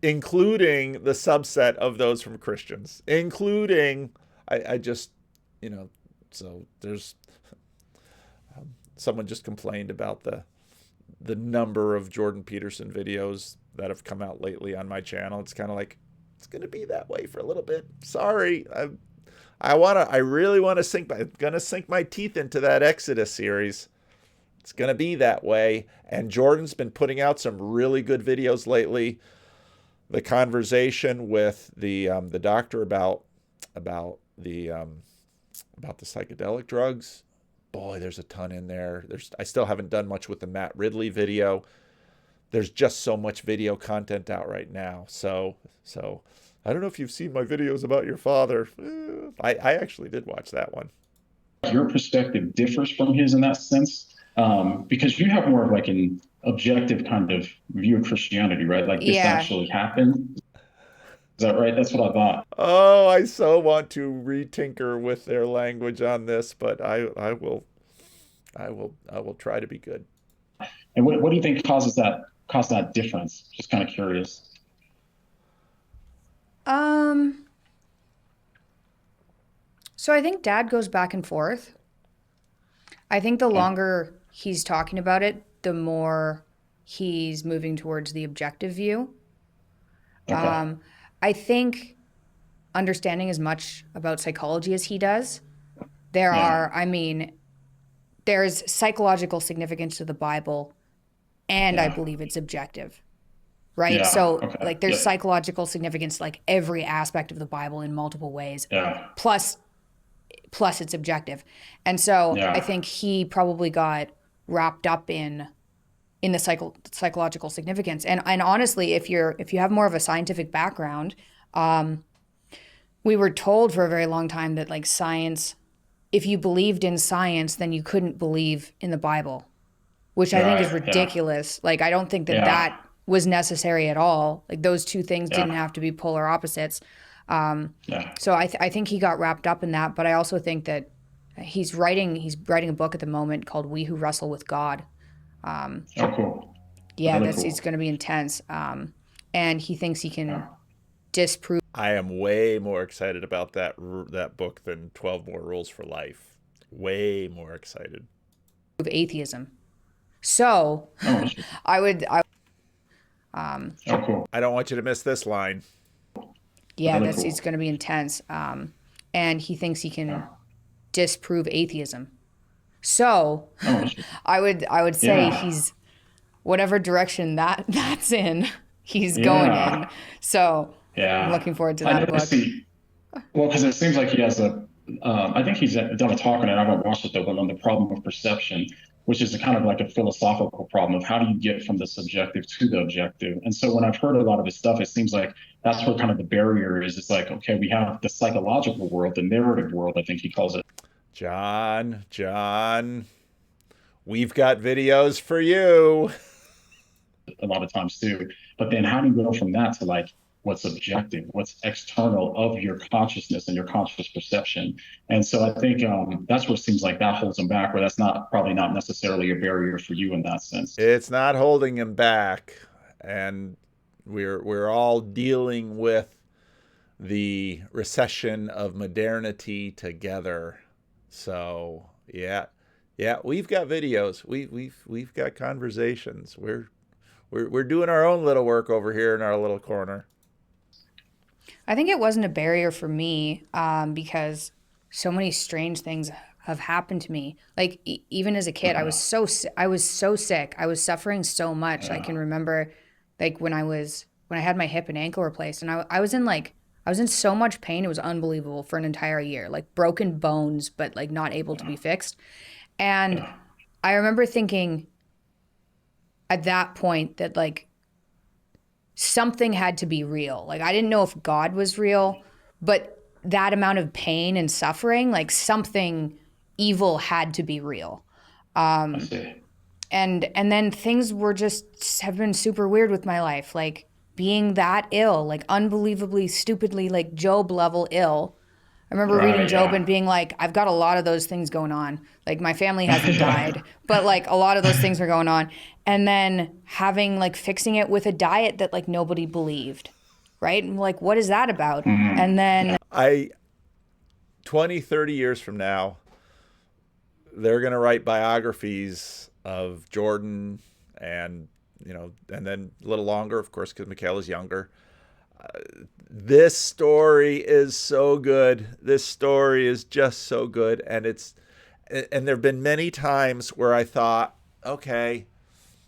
including the subset of those from Christians, including, I just, so there's, someone just complained about the number of Jordan Peterson videos that have come out lately on my channel. It's kind of like, it's going to be that way for a little bit. Sorry. I really want to I'm going to sink my teeth into that Exodus series. It's going to be that way. And Jordan's been putting out some really good videos lately. The conversation with the doctor about the psychedelic drugs. Boy, there's a ton in there. I still haven't done much with the Matt Ridley video. There's just so much video content out right now. So I don't know if you've seen my videos about your father. I actually did watch that one. Your perspective differs from his in that sense, because you have more of like an objective kind of view of Christianity, right? Like this actually happened. Is that right? That's what I thought. Oh, I so want to retinker with their language on this, but I will try to be good. And what do you think caused that difference? Just kind of curious. So I think Dad goes back and forth. I think the longer he's talking about it, the more he's moving towards the objective view. Okay. I think understanding as much about psychology as he does, there's psychological significance to the Bible, and I believe it's objective. Right. Yeah, so like there's psychological significance, like every aspect of the Bible in multiple ways, plus it's objective. And so I think he probably got wrapped up in the psychological significance. And honestly, if you have more of a scientific background, we were told for a very long time that like science, if you believed in science, then you couldn't believe in the Bible, which I think is ridiculous. Like, I don't think that was necessary at all. Like those two things didn't have to be polar opposites. So I think he got wrapped up in that, but I also think that he's writing a book at the moment called We Who Wrestle with God. Cool. Yeah, it's going to be intense. And he thinks he can disprove. I am way more excited about that book than 12 More Rules for Life. Way more excited. Atheism. So cool. I don't want you to miss this line. Yeah, it's going to be intense. And he thinks he can disprove atheism. So Oh, I would say yeah. he's whatever direction that's in, he's going in. Yeah. So I'm Yeah. looking forward to I that never book. see. Well, because it seems like he has I think he's done a talk on it. I haven't watched it though, but on the problem of perception, which is a kind of like a philosophical problem of how do you get from the subjective to the objective. And so when I've heard a lot of his stuff, it seems like that's where kind of the barrier is. It's like, okay, we have the psychological world, the narrative world, I think he calls it. John, we've got videos for you. A lot of times too. But then how do you go from that to like what's objective, what's external of your consciousness and your conscious perception? And so I think that's where it seems like that holds them back, where that's not probably not necessarily a barrier for you in that sense. It's not holding him back, and we're all dealing with the recession of modernity together. So yeah, we've got videos, we've got conversations. We're doing our own little work over here in our little corner. I think it wasn't a barrier for me because so many strange things have happened to me. Like even as a kid, I was so sick. I was suffering so much. I can remember like when I had my hip and ankle replaced, and I was in so much pain. It was unbelievable for an entire year, like broken bones, but like not able to be fixed. And I remember thinking at that point that like something had to be real. Like I didn't know if God was real, but that amount of pain and suffering, like something evil had to be real. I see. And then things were just have been super weird with my life, like being that ill, like unbelievably stupidly like Job level ill. I remember reading Right. Job Yeah. and being like, I've got a lot of those things going on. Like my family hasn't died, but like a lot of those things were going on. And then having like fixing it with a diet that like nobody believed, right? And like, what is that about? And then I 20, 30 years from now, they're going to write biographies of Jordan and, and then a little longer, of course, because Mikhaila's younger. This story is so good. This story is just so good. And there have been many times where I thought, okay,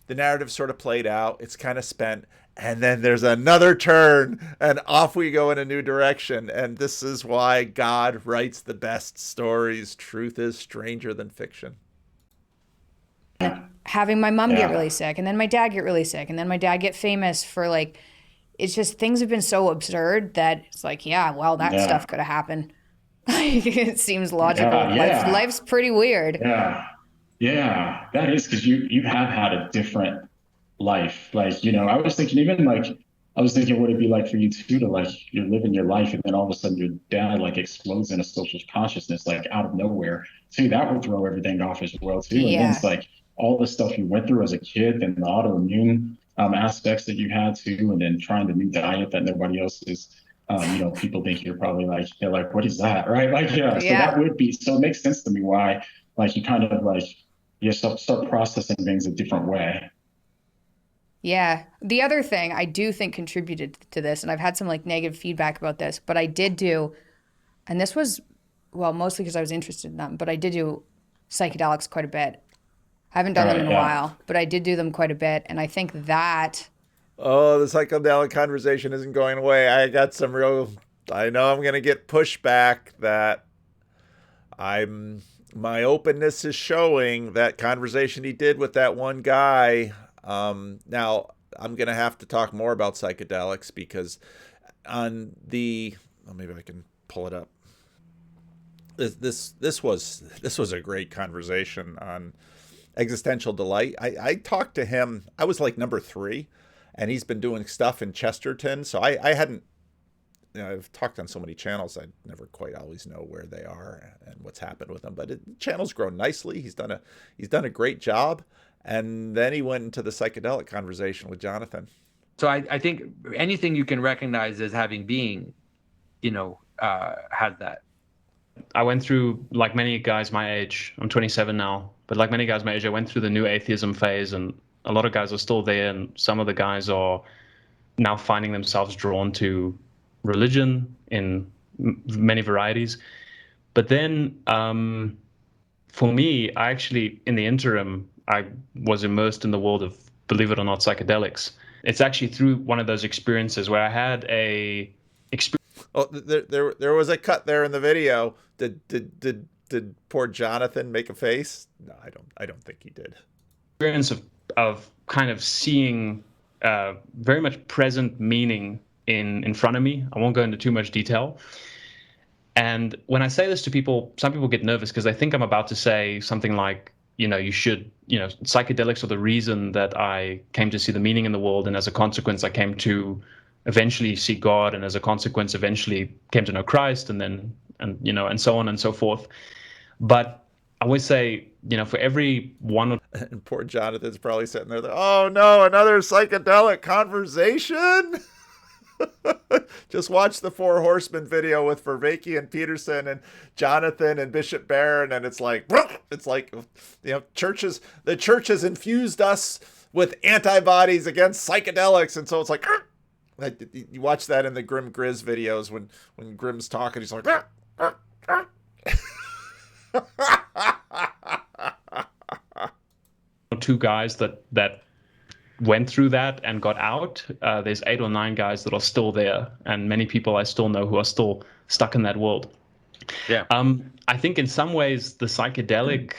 the narrative sort of played out. It's kind of spent. And then there's another turn and off we go in a new direction. And this is why God writes the best stories. Truth is stranger than fiction. having my mom get Yeah. really sick, and then my dad get really sick, and then my dad get famous for like, it's just things have been so absurd that it's like, yeah, well, that Yeah. stuff could have happened. It seems logical. Yeah. Yeah. Life's pretty weird. Yeah. Yeah. That is because you have had a different life. Like, I was thinking what it'd be like for you too to like you're living your life and then all of a sudden your dad like explodes in a social consciousness like out of nowhere. Too, that would throw everything off as well too. And then Yeah. it's like all the stuff you went through as a kid and the autoimmune aspects that you had too, and then trying the new diet that nobody else is. People think you're probably like they're like, what is that, right? Like, yeah. So Yeah. that would be so it makes sense to me why like you kind of like you start processing things a different way. Yeah. The other thing I do think contributed to this, and I've had some like negative feedback about this, but I did do, and this was, well, mostly because I was interested in them, but I did do psychedelics quite a bit. I haven't done them Right, in a yeah. while, but I did do them quite a bit. And I think that, Oh, the psychedelic conversation isn't going away. I know I'm going to get pushback that my openness is showing that conversation he did with that one guy. Now I'm going to have to talk more about psychedelics because maybe I can pull it up. This was a great conversation on existential delight. I talked to him. I was like number 3, and he's been doing stuff in Chesterton. So I hadn't, I've talked on so many channels. I never quite always know where they are and what's happened with them. But the channel's grown nicely. He's done a great job. And then he went into the psychedelic conversation with Jonathan. So I think anything you can recognize as having being, has that. I went through, like many guys my age, I'm 27 now, but like many guys my age, I went through the new atheism phase, and a lot of guys are still there, and some of the guys are now finding themselves drawn to religion in many varieties. But then for me, I actually, in the interim, I was immersed in the world of, believe it or not, psychedelics. It's actually through one of those experiences where I had a experience. Oh, there was a cut there in the video. Did poor Jonathan make a face? No, I don't think he did. Experience of kind of seeing very much present meaning in front of me. I won't go into too much detail. And when I say this to people, some people get nervous because they think I'm about to say something like, you should, psychedelics are the reason that I came to see the meaning in the world. And as a consequence, I came to eventually see God. And as a consequence, eventually came to know Christ and so on and so forth. But I always say, for every one. And poor Jonathan's probably sitting there, oh no, another psychedelic conversation. Just watch the Four Horsemen video with Vervaeke and Peterson and Jonathan and Bishop Barron, and it's like the church has infused us with antibodies against psychedelics, and so it's like you watch that in the Grim Grizz videos when Grim's talking, he's like two guys that went through that and got out. There's 8 or 9 guys that are still there, and many people I still know who are still stuck in that world. Yeah. I think in some ways the psychedelic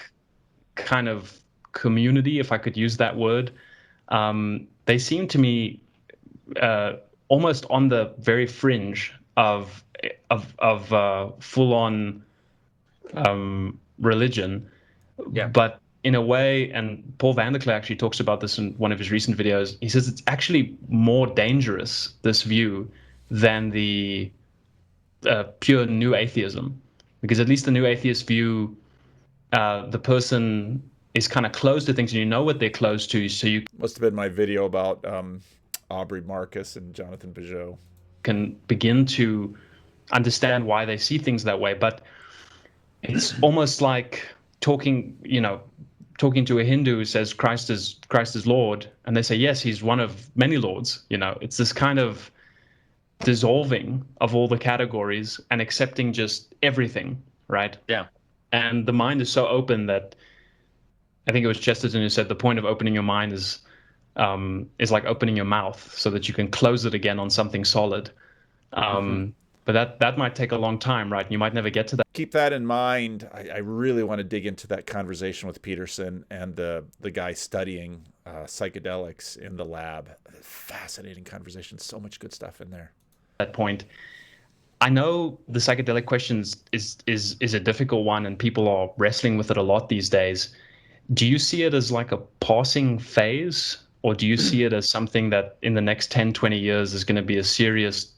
kind of community, if I could use that word, they seem to me almost on the very fringe of full-on religion. Yeah. But in a way, and Paul van der Klee actually talks about this in one of his recent videos, he says it's actually more dangerous, this view, than the pure new atheism. Because at least the new atheist view, the person is kind of closed to things and you know what they're closed to. So you must have been my video about Aubrey Marcus and Jonathan Peugeot. Can begin to understand why they see things that way. But it's almost like talking to a Hindu who says Christ is Lord, and they say, yes, he's one of many lords. It's this kind of dissolving of all the categories and accepting just everything, right? Yeah. And the mind is so open that I think it was Chesterton who said the point of opening your mind is like opening your mouth so that you can close it again on something solid. But that might take a long time, right? You might never get to that. Keep that in mind. I really want to dig into that conversation with Peterson and the guy studying psychedelics in the lab. Fascinating conversation. So much good stuff in there. That point, I know the psychedelic questions is a difficult one, and people are wrestling with it a lot these days. Do you see it as like a passing phase, or do you see it as something that in the next 10, 20 years is going to be a serious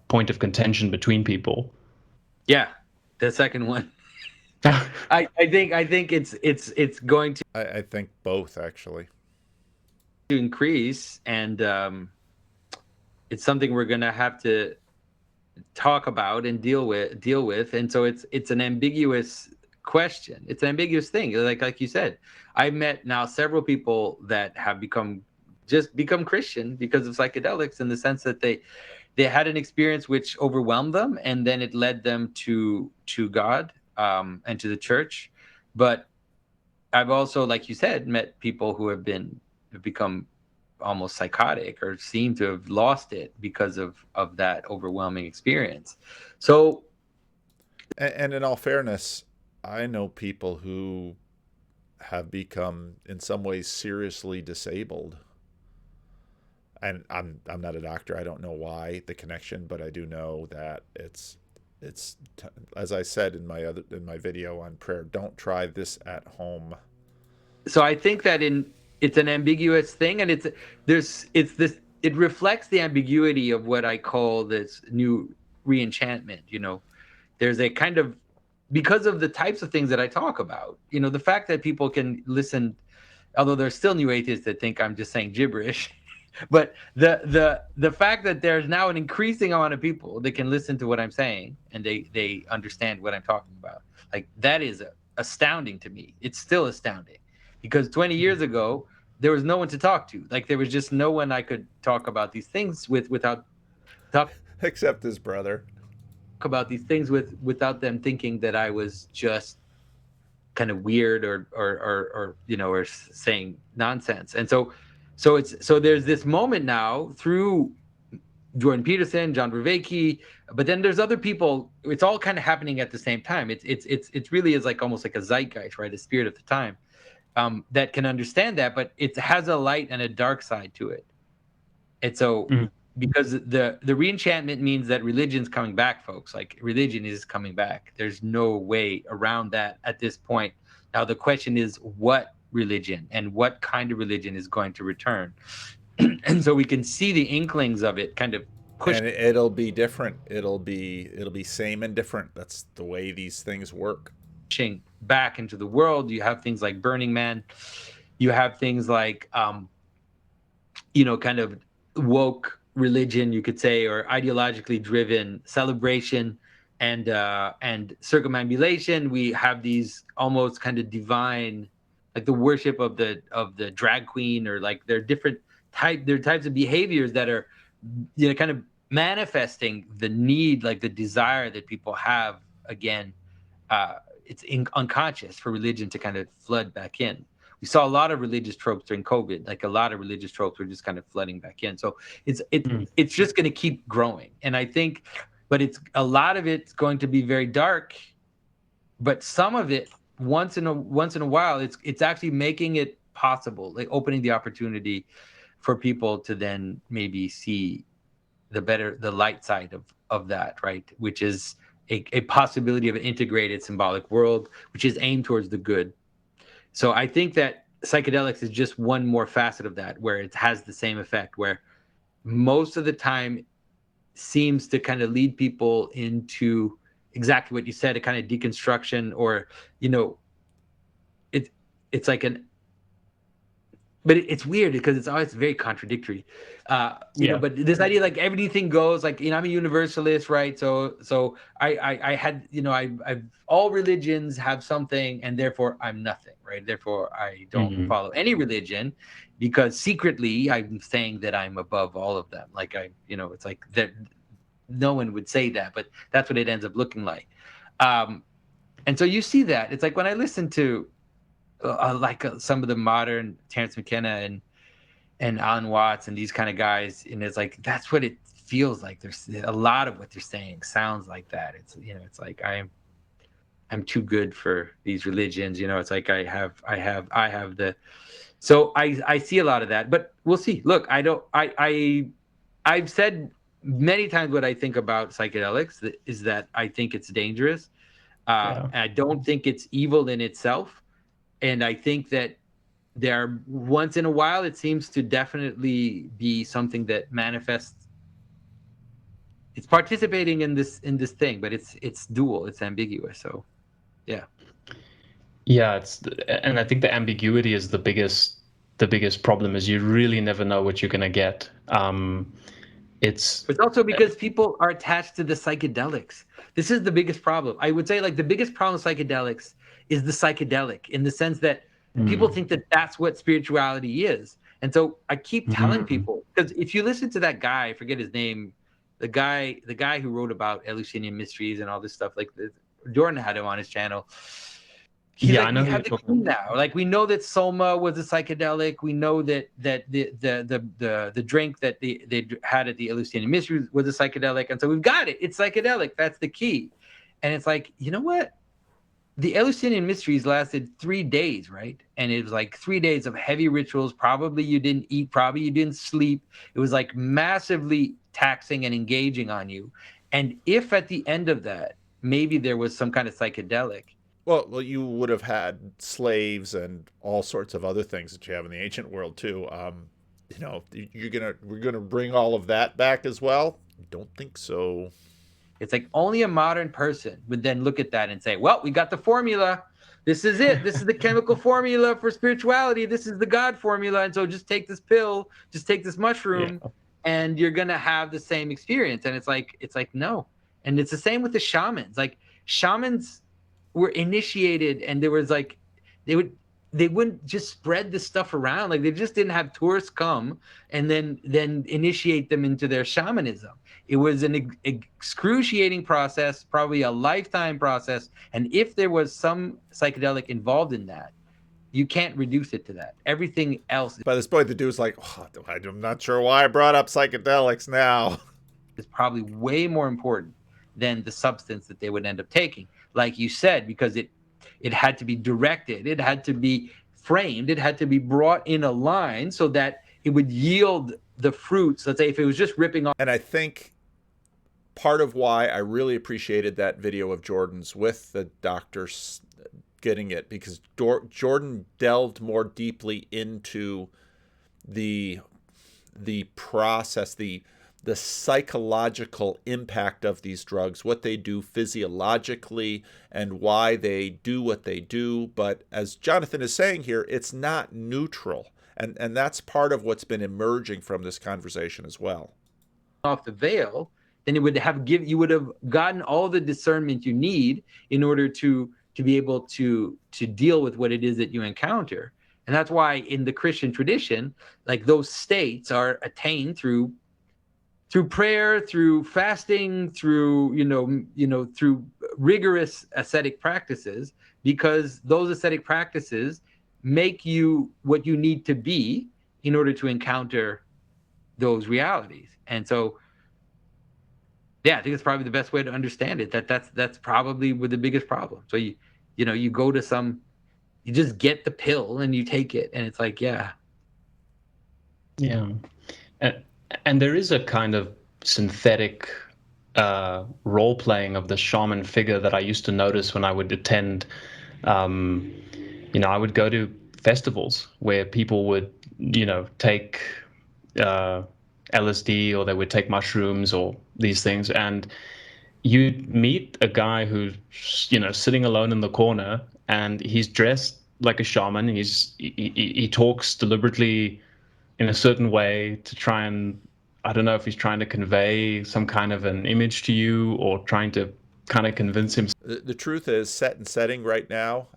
point of contention between people? Yeah, the second one. I think it's going to. I think both actually. To increase, and it's something we're going to have to talk about and deal with, and so it's an ambiguous question. It's an ambiguous thing. Like you said, I've met now several people that have become Christian because of psychedelics, in the sense that they had an experience which overwhelmed them, and then it led them to God and to the church. But I've also, like you said, met people who have become almost psychotic or seem to have lost it because of that overwhelming experience. So, and in all fairness, I know people who have become in some ways seriously disabled. And I'm not a doctor. I don't know why the connection, but I do know that it's as I said in my video on prayer, don't try this at home. So I think that it's an ambiguous thing, and it reflects the ambiguity of what I call this new re-enchantment. There's a kind of, because of the types of things that I talk about, the fact that people can listen, although there's still new atheists that think I'm just saying gibberish. But the fact that there's now an increasing amount of people that can listen to what I'm saying and they understand what I'm talking about, like, that is astounding to me. It's still astounding, because 20 years ago there was no one to talk to. Like, there was just no one I could talk about these things with without except his brother. about these things without them thinking that I was just kind of weird or saying nonsense. And so there's this moment now through Jordan Peterson, John Vervaeke, but then there's other people. It's all kind of happening at the same time. It's really is like almost like a zeitgeist, right? A spirit of the time that can understand that, but it has a light and a dark side to it. And so because the reenchantment means that religion's coming back, folks. Like religion is coming back. There's no way around that at this point. Now the question is what religion and what kind of religion is going to return. And so we can see the inklings of it kind of push. And it'll be different. It'll be same and different. That's the way these things work. Pushing back into the world. You have things like Burning Man. You have things like, kind of woke religion, you could say, or ideologically driven celebration and circumambulation. We have these almost kind of divine, like the worship of the drag queen, or like there are types of behaviors that are, kind of manifesting the need, like the desire that people have. Again, it's unconscious for religion to kind of flood back in. We saw a lot of religious tropes during COVID. Like a lot of religious tropes were just kind of flooding back in. So it's just going to keep growing. And I think, but a lot of it's going to be very dark. But some of it, once in a while, it's actually making it possible, like opening the opportunity for people to then maybe see the light side of that, right? Which is a possibility of an integrated symbolic world, which is aimed towards the good. So I think that psychedelics is just one more facet of that, where it has the same effect, where most of the time seems to kind of lead people into exactly what you said, a kind of deconstruction, or, it's like but it's weird because it's always very contradictory, but this idea, like everything goes, like, I'm a universalist, right? So I had, I've all religions have something, and therefore I'm nothing, right? Therefore I don't follow any religion, because secretly I'm saying that I'm above all of them. Like it's like that. No one would say that, but that's what it ends up looking like. And so you see that it's like when I listen to some of the modern Terrence McKenna and Alan Watts and these kind of guys, and it's like that's what it feels like. There's a lot of what they're saying sounds like that. It's it's like I'm too good for these religions. It's like I have the. So I see a lot of that, but we'll see. Look, I've said many times what I think about psychedelics is that I think it's dangerous. I don't think it's evil in itself. And I think that there, once in a while, it seems to definitely be something that manifests. It's participating in this thing, but it's dual, it's ambiguous. So, yeah. Yeah, and I think the ambiguity is the biggest problem. Is you really never know what you're gonna get. It's also because people are attached to the psychedelics. This is the biggest problem. I would say, like, the biggest problem with psychedelics is the psychedelic, in the sense that people think that that's what spirituality is. And so I keep telling people, because if you listen to that guy, I forget his name, the guy who wrote about Eleusinian mysteries and all this stuff, like Jordan had him on his channel. I know. We have the clue now. Like, we know that Soma was a psychedelic. We know that the drink that they had at the Eleusinian mysteries was a psychedelic. And so we've got it. It's psychedelic. That's the key. And it's like, you know what? The Eleusinian mysteries lasted 3 days, right? And it was like 3 days of heavy rituals. Probably you didn't eat. Probably you didn't sleep. It was like massively taxing and engaging on you. And if at the end of that, maybe there was some kind of psychedelic. Well, you would have had slaves and all sorts of other things that you have in the ancient world too. We're gonna bring all of that back as well? Don't think so. It's like only a modern person would then look at that and say, well, we got the formula. This is it. This is the chemical formula for spirituality. This is the God formula. And so just take this pill, just take this mushroom, and you're going to have the same experience. And it's like, no. And it's the same with the shamans. Like, shamans were initiated, and there was like, they wouldn't just spread this stuff around. Like, they just didn't have tourists come and then initiate them into their shamanism. It was an excruciating process, probably a lifetime process. And if there was some psychedelic involved in that, you can't reduce it to that. Everything else By this point, the dude's like, oh, I'm not sure why I brought up psychedelics now. is probably way more important than the substance that they would end up taking. Like you said, because it had to be directed, it had to be framed, it had to be brought in a line so that it would yield the fruits. Let's say if it was just ripping off. And I think part of why I really appreciated that video of Jordan's with the doctors getting it, because Jordan delved more deeply into the process, the psychological impact of these drugs, what they do physiologically, and why they do what they do. But as Jonathan is saying here, it's not neutral. And that's part of what's been emerging from this conversation as well. Off the veil, then it would have you would have gotten all the discernment you need in order to be able to deal with what it is that you encounter. And that's why in the Christian tradition, like, those states are attained through prayer, through fasting, through through rigorous ascetic practices, because those ascetic practices make you what you need to be in order to encounter those realities. And so, yeah, I think it's probably the best way to understand it. That's probably the biggest problem. So you go to you just get the pill and you take it, and it's like, yeah. And there is a kind of synthetic role playing of the shaman figure that I used to notice when I would attend. I would go to festivals where people would, take LSD, or they would take mushrooms or these things, and you'd meet a guy who's, sitting alone in the corner, and he's dressed like a shaman. He talks deliberately in a certain way to try and, I don't know if he's trying to convey some kind of an image to you, or trying to kind of convince him. The truth is, set and setting right now,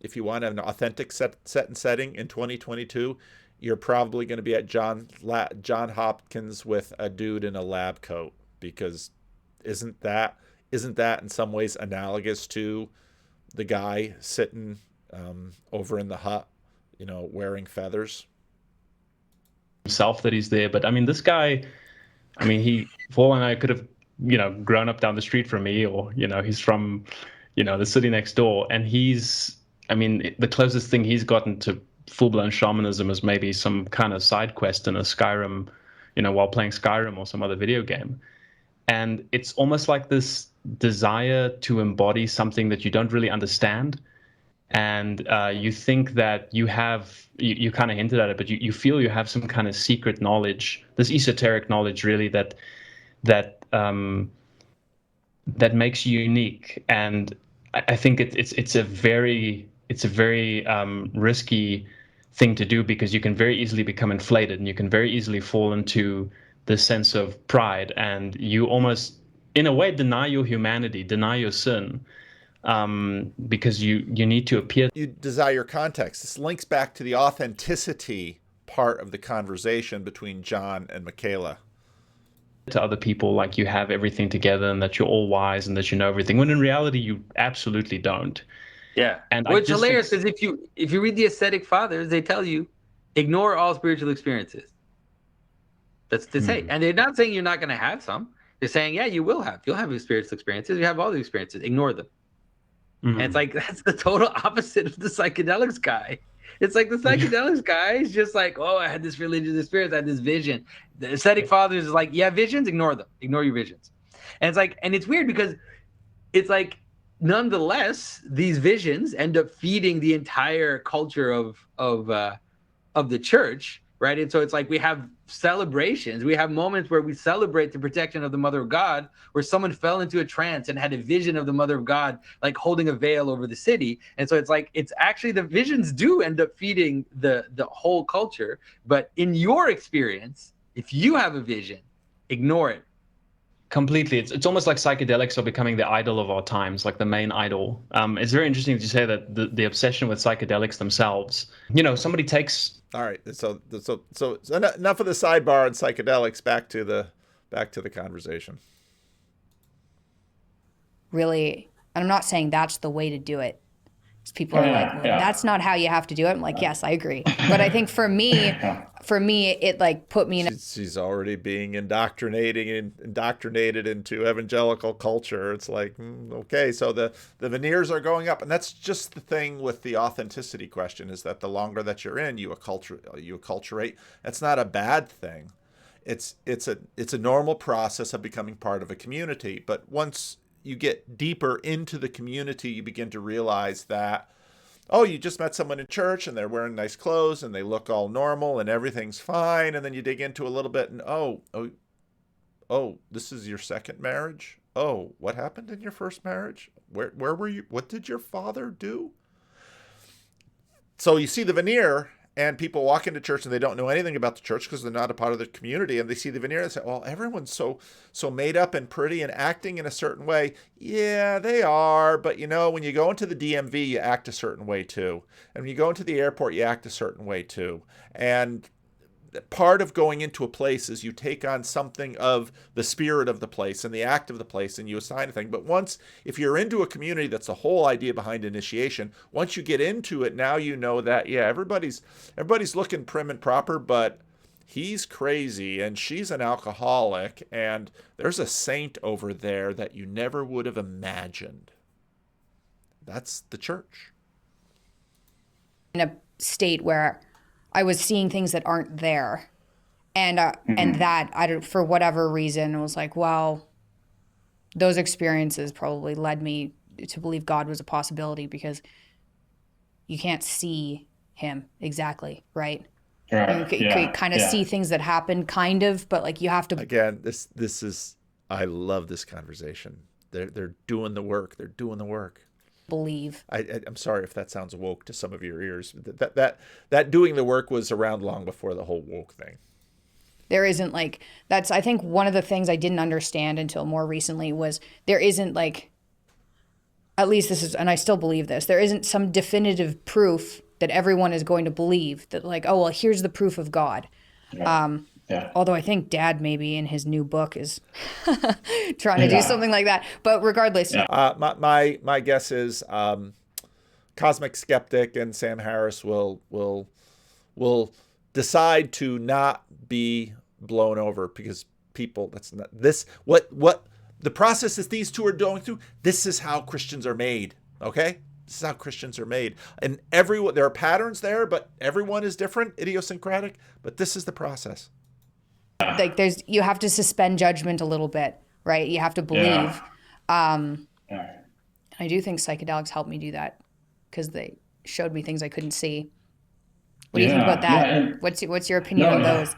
if you want an authentic set and setting in 2022, you're probably going to be at John Hopkins with a dude in a lab coat, because isn't that in some ways analogous to the guy sitting over in the hut, wearing feathers? Himself that he's there, but I mean, this guy, Paul and I could have, grown up down the street from me, or he's from, the city next door, and the closest thing he's gotten to full-blown shamanism is maybe some kind of side quest in a Skyrim, while playing Skyrim or some other video game. And it's almost like this desire to embody something that you don't really understand. And you think that you kind of hinted at it, but you feel you have some kind of secret knowledge, this esoteric knowledge, really, that makes you unique. And I think it's a very risky thing to do, because you can very easily become inflated, and you can very easily fall into this sense of pride, and you almost, in a way, deny your humanity, deny your sin. Because you need to appear. You desire context. This links back to the authenticity part of the conversation between Jon and Mikhaila. To other people like you have everything together, and that you're all wise, and that you know everything, when in reality you absolutely don't. Yeah. And what's hilarious is if you read the ascetic fathers, they tell you, ignore all spiritual experiences. That's to say. And they're not saying you're not going to have some. They're saying, yeah, you'll have spiritual experiences. You have all the experiences. Ignore them. And it's like, that's the total opposite of the psychedelics guy. It's like the psychedelics guy is just like, oh, I had this religious experience, I had this vision. The ascetic fathers is like, yeah, visions, ignore them. Ignore your visions. And it's like, and it's weird because it's like, nonetheless, these visions end up feeding the entire culture of the church, right? And so it's like we have celebrations, we have moments where we celebrate the protection of the Mother of God, where someone fell into a trance and had a vision of the Mother of God, like holding a veil over the city. And so it's like, it's actually, the visions do end up feeding the whole culture. But in your experience, if you have a vision, ignore it. Completely. It's almost like psychedelics are becoming the idol of our times, like the main idol. It's very interesting to say that the obsession with psychedelics themselves, somebody takes. All right. So enough of the sidebar on psychedelics. Back to the conversation. Really, and I'm not saying that's the way to do it. People are like, well, that's not how you have to do it. I'm like, yes, I agree. But I think for me, it like put me in. She's already being indoctrinated into evangelical culture. It's like, okay, so the veneers are going up, and that's just the thing with the authenticity question, is that the longer that you're in, you acculturate. That's not a bad thing. It's a normal process of becoming part of a community. But once you get deeper into the community, you begin to realize that, oh, you just met someone in church and they're wearing nice clothes and they look all normal and everything's fine. And then you dig into a little bit and, oh, this is your second marriage? Oh, what happened in your first marriage? Where were you? What did your father do? So you see the veneer, and people walk into church and they don't know anything about the church because they're not a part of the community, and they see the veneer and say, well, everyone's so made up and pretty and acting in a certain way. Yeah, they are. But when you go into the DMV, you act a certain way too. And when you go into the airport, you act a certain way too. And part of going into a place is you take on something of the spirit of the place and the act of the place, and you assign a thing. But if you're into a community, that's the whole idea behind initiation. Once you get into it, now you know that, yeah, everybody's looking prim and proper, but he's crazy and she's an alcoholic, and there's a saint over there that you never would have imagined. That's the church. In a state where I was seeing things that aren't there. And that, for whatever reason, I was like, well, those experiences probably led me to believe God was a possibility, because you can't see him exactly, right? Right. You kind of see things that happen, kind of, but like you have to. Again, this is, I love this conversation. They're doing the work. They're doing the work. Believe. I'm sorry if that sounds woke to some of your ears. That doing the work was around long before the whole woke thing. There isn't like, that's, I think one of the things I didn't understand until more recently was there isn't like, at least this is, and I still believe this, there isn't some definitive proof that everyone is going to believe that, like, oh, well, here's the proof of God. Although I think Dad maybe in his new book is trying to do something like that. But regardless. My guess is Cosmic Skeptic and Sam Harris will decide to not be blown over, because people, that's not this, what the process that these two are going through, this is how Christians are made, okay? This is how Christians are made. And there are patterns there, but everyone is different, idiosyncratic, but this is the process. Like you have to suspend judgment a little bit, right? You have to believe. I do think psychedelics helped me do that, because they showed me things I couldn't see. What do you think about that? What's your opinion on those?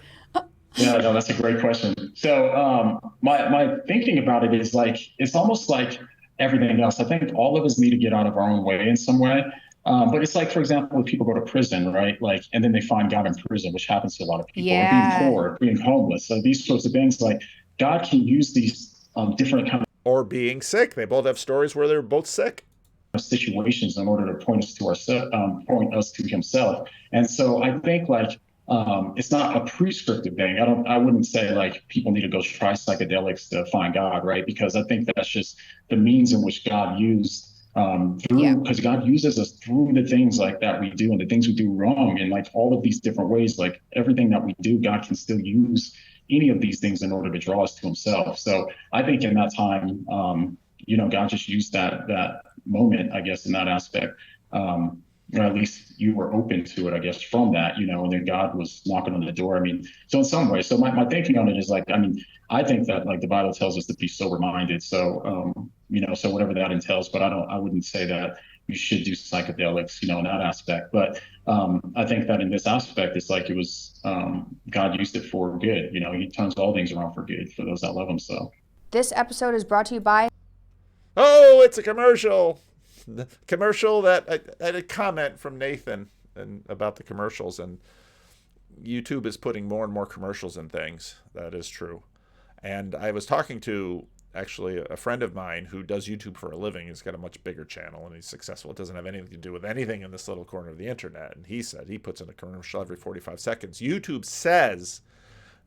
No, that's a great question. So my thinking about it is like, it's almost like everything else. I think all of us need to get out of our own way in some way. But it's like, for example, when people go to prison, right? Like, and then they find God in prison, which happens to a lot of people, or being poor, being homeless. So these sorts of things, like God can use these different kind of, or being sick. They both have stories where they're both sick. Situations in order to point us to himself. And so I think like, it's not a prescriptive thing. I wouldn't say like people need to go try psychedelics to find God, right? Because I think that's just the means in which God used because God uses us through the things like that we do and the things we do wrong, and like all of these different ways, like everything that we do, God can still use any of these things in order to draw us to himself. So I think in that time, God just used that moment, I guess, in that aspect. Or at least you were open to it, I guess, from that, and then God was knocking on the door. I mean, so in some way, so my thinking on it is like, I mean, I think that like the Bible tells us to be sober minded. So, so whatever that entails, but I wouldn't say that you should do psychedelics, in that aspect. But I think that in this aspect, it's like it was, God used it for good. He turns all things around for good for those that love him. So this episode is brought to you by. Oh, it's a commercial. The commercial that I had a comment from Nathan about the commercials, and YouTube is putting more and more commercials in things. That is true. And I was talking to actually a friend of mine who does YouTube for a living. He's got a much bigger channel and he's successful. It doesn't have anything to do with anything in this little corner of the internet. And he said he puts in a commercial every 45 seconds. YouTube says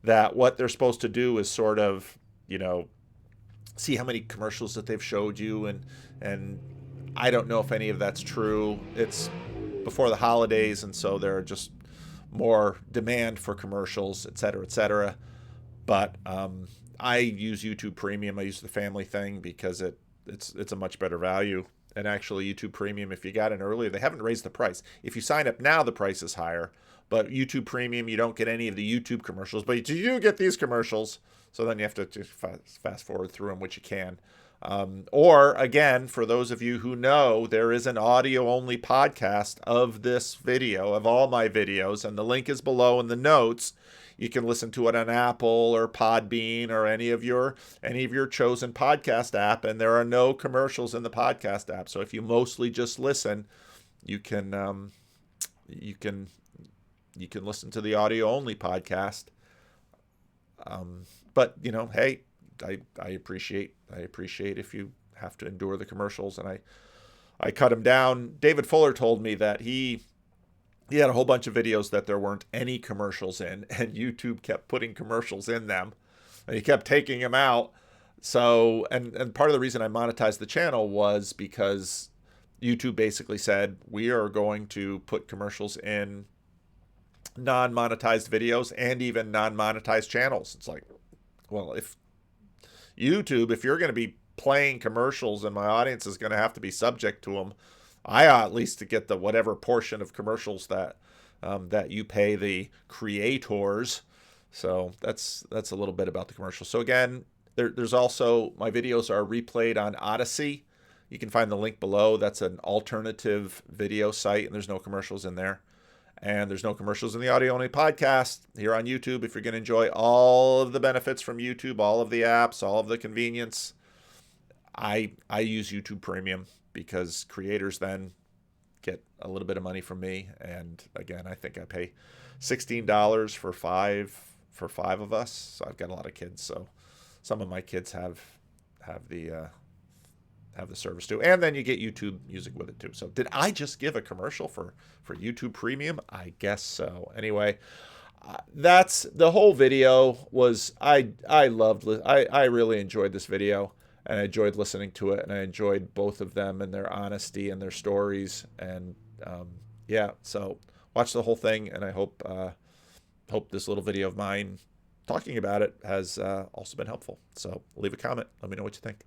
that what they're supposed to do is sort of, you know, see how many commercials that they've showed you. And I don't know if any of that's true. It's before the holidays, and so there are just more demand for commercials, et cetera, et cetera. But I use YouTube Premium. I use the family thing because it's a much better value. And actually, YouTube Premium, if you got in earlier, they haven't raised the price. If you sign up now, the price is higher. But YouTube Premium, you don't get any of the YouTube commercials, but you do get these commercials. So then you have to just fast forward through them, which you can. Or, again, for those of you who know, there is an audio-only podcast of this video, of all my videos, and the link is below in the notes. You can listen to it on Apple or Podbean or any of your chosen podcast app, and there are no commercials in the podcast app. So if you mostly just listen, you can listen to the audio-only podcast. But you know, hey, I appreciate if you have to endure the commercials, and I cut them down. David Fuller told me that he had a whole bunch of videos that there weren't any commercials in, and YouTube kept putting commercials in them, and he kept taking them out. So, and part of the reason I monetized the channel was because YouTube basically said, we are going to put commercials in non-monetized videos and even non-monetized channels. It's like, well, if YouTube, if you're going to be playing commercials and my audience is going to have to be subject to them, I ought at least to get the whatever portion of commercials that that you pay the creators. So that's a little bit about the commercials. So again, there's also, my videos are replayed on Odyssey. You can find the link below. That's an alternative video site, and there's no commercials in there. And there's no commercials in the audio-only podcast here on YouTube. If you're going to enjoy all of the benefits from YouTube, all of the apps, all of the convenience, I use YouTube Premium because creators then get a little bit of money from me. And again, I think I pay $16 for five of us. So I've got a lot of kids. So some of my kids have the service too, and then you get YouTube Music with it too. So did I just give a commercial for YouTube Premium? I guess so. Anyway, that's the whole video. Was I really enjoyed this video, and I enjoyed listening to it, and I enjoyed both of them and their honesty and their stories. And yeah, so watch the whole thing, and I hope this little video of mine talking about it has also been helpful. So leave a comment. Let me know what you think.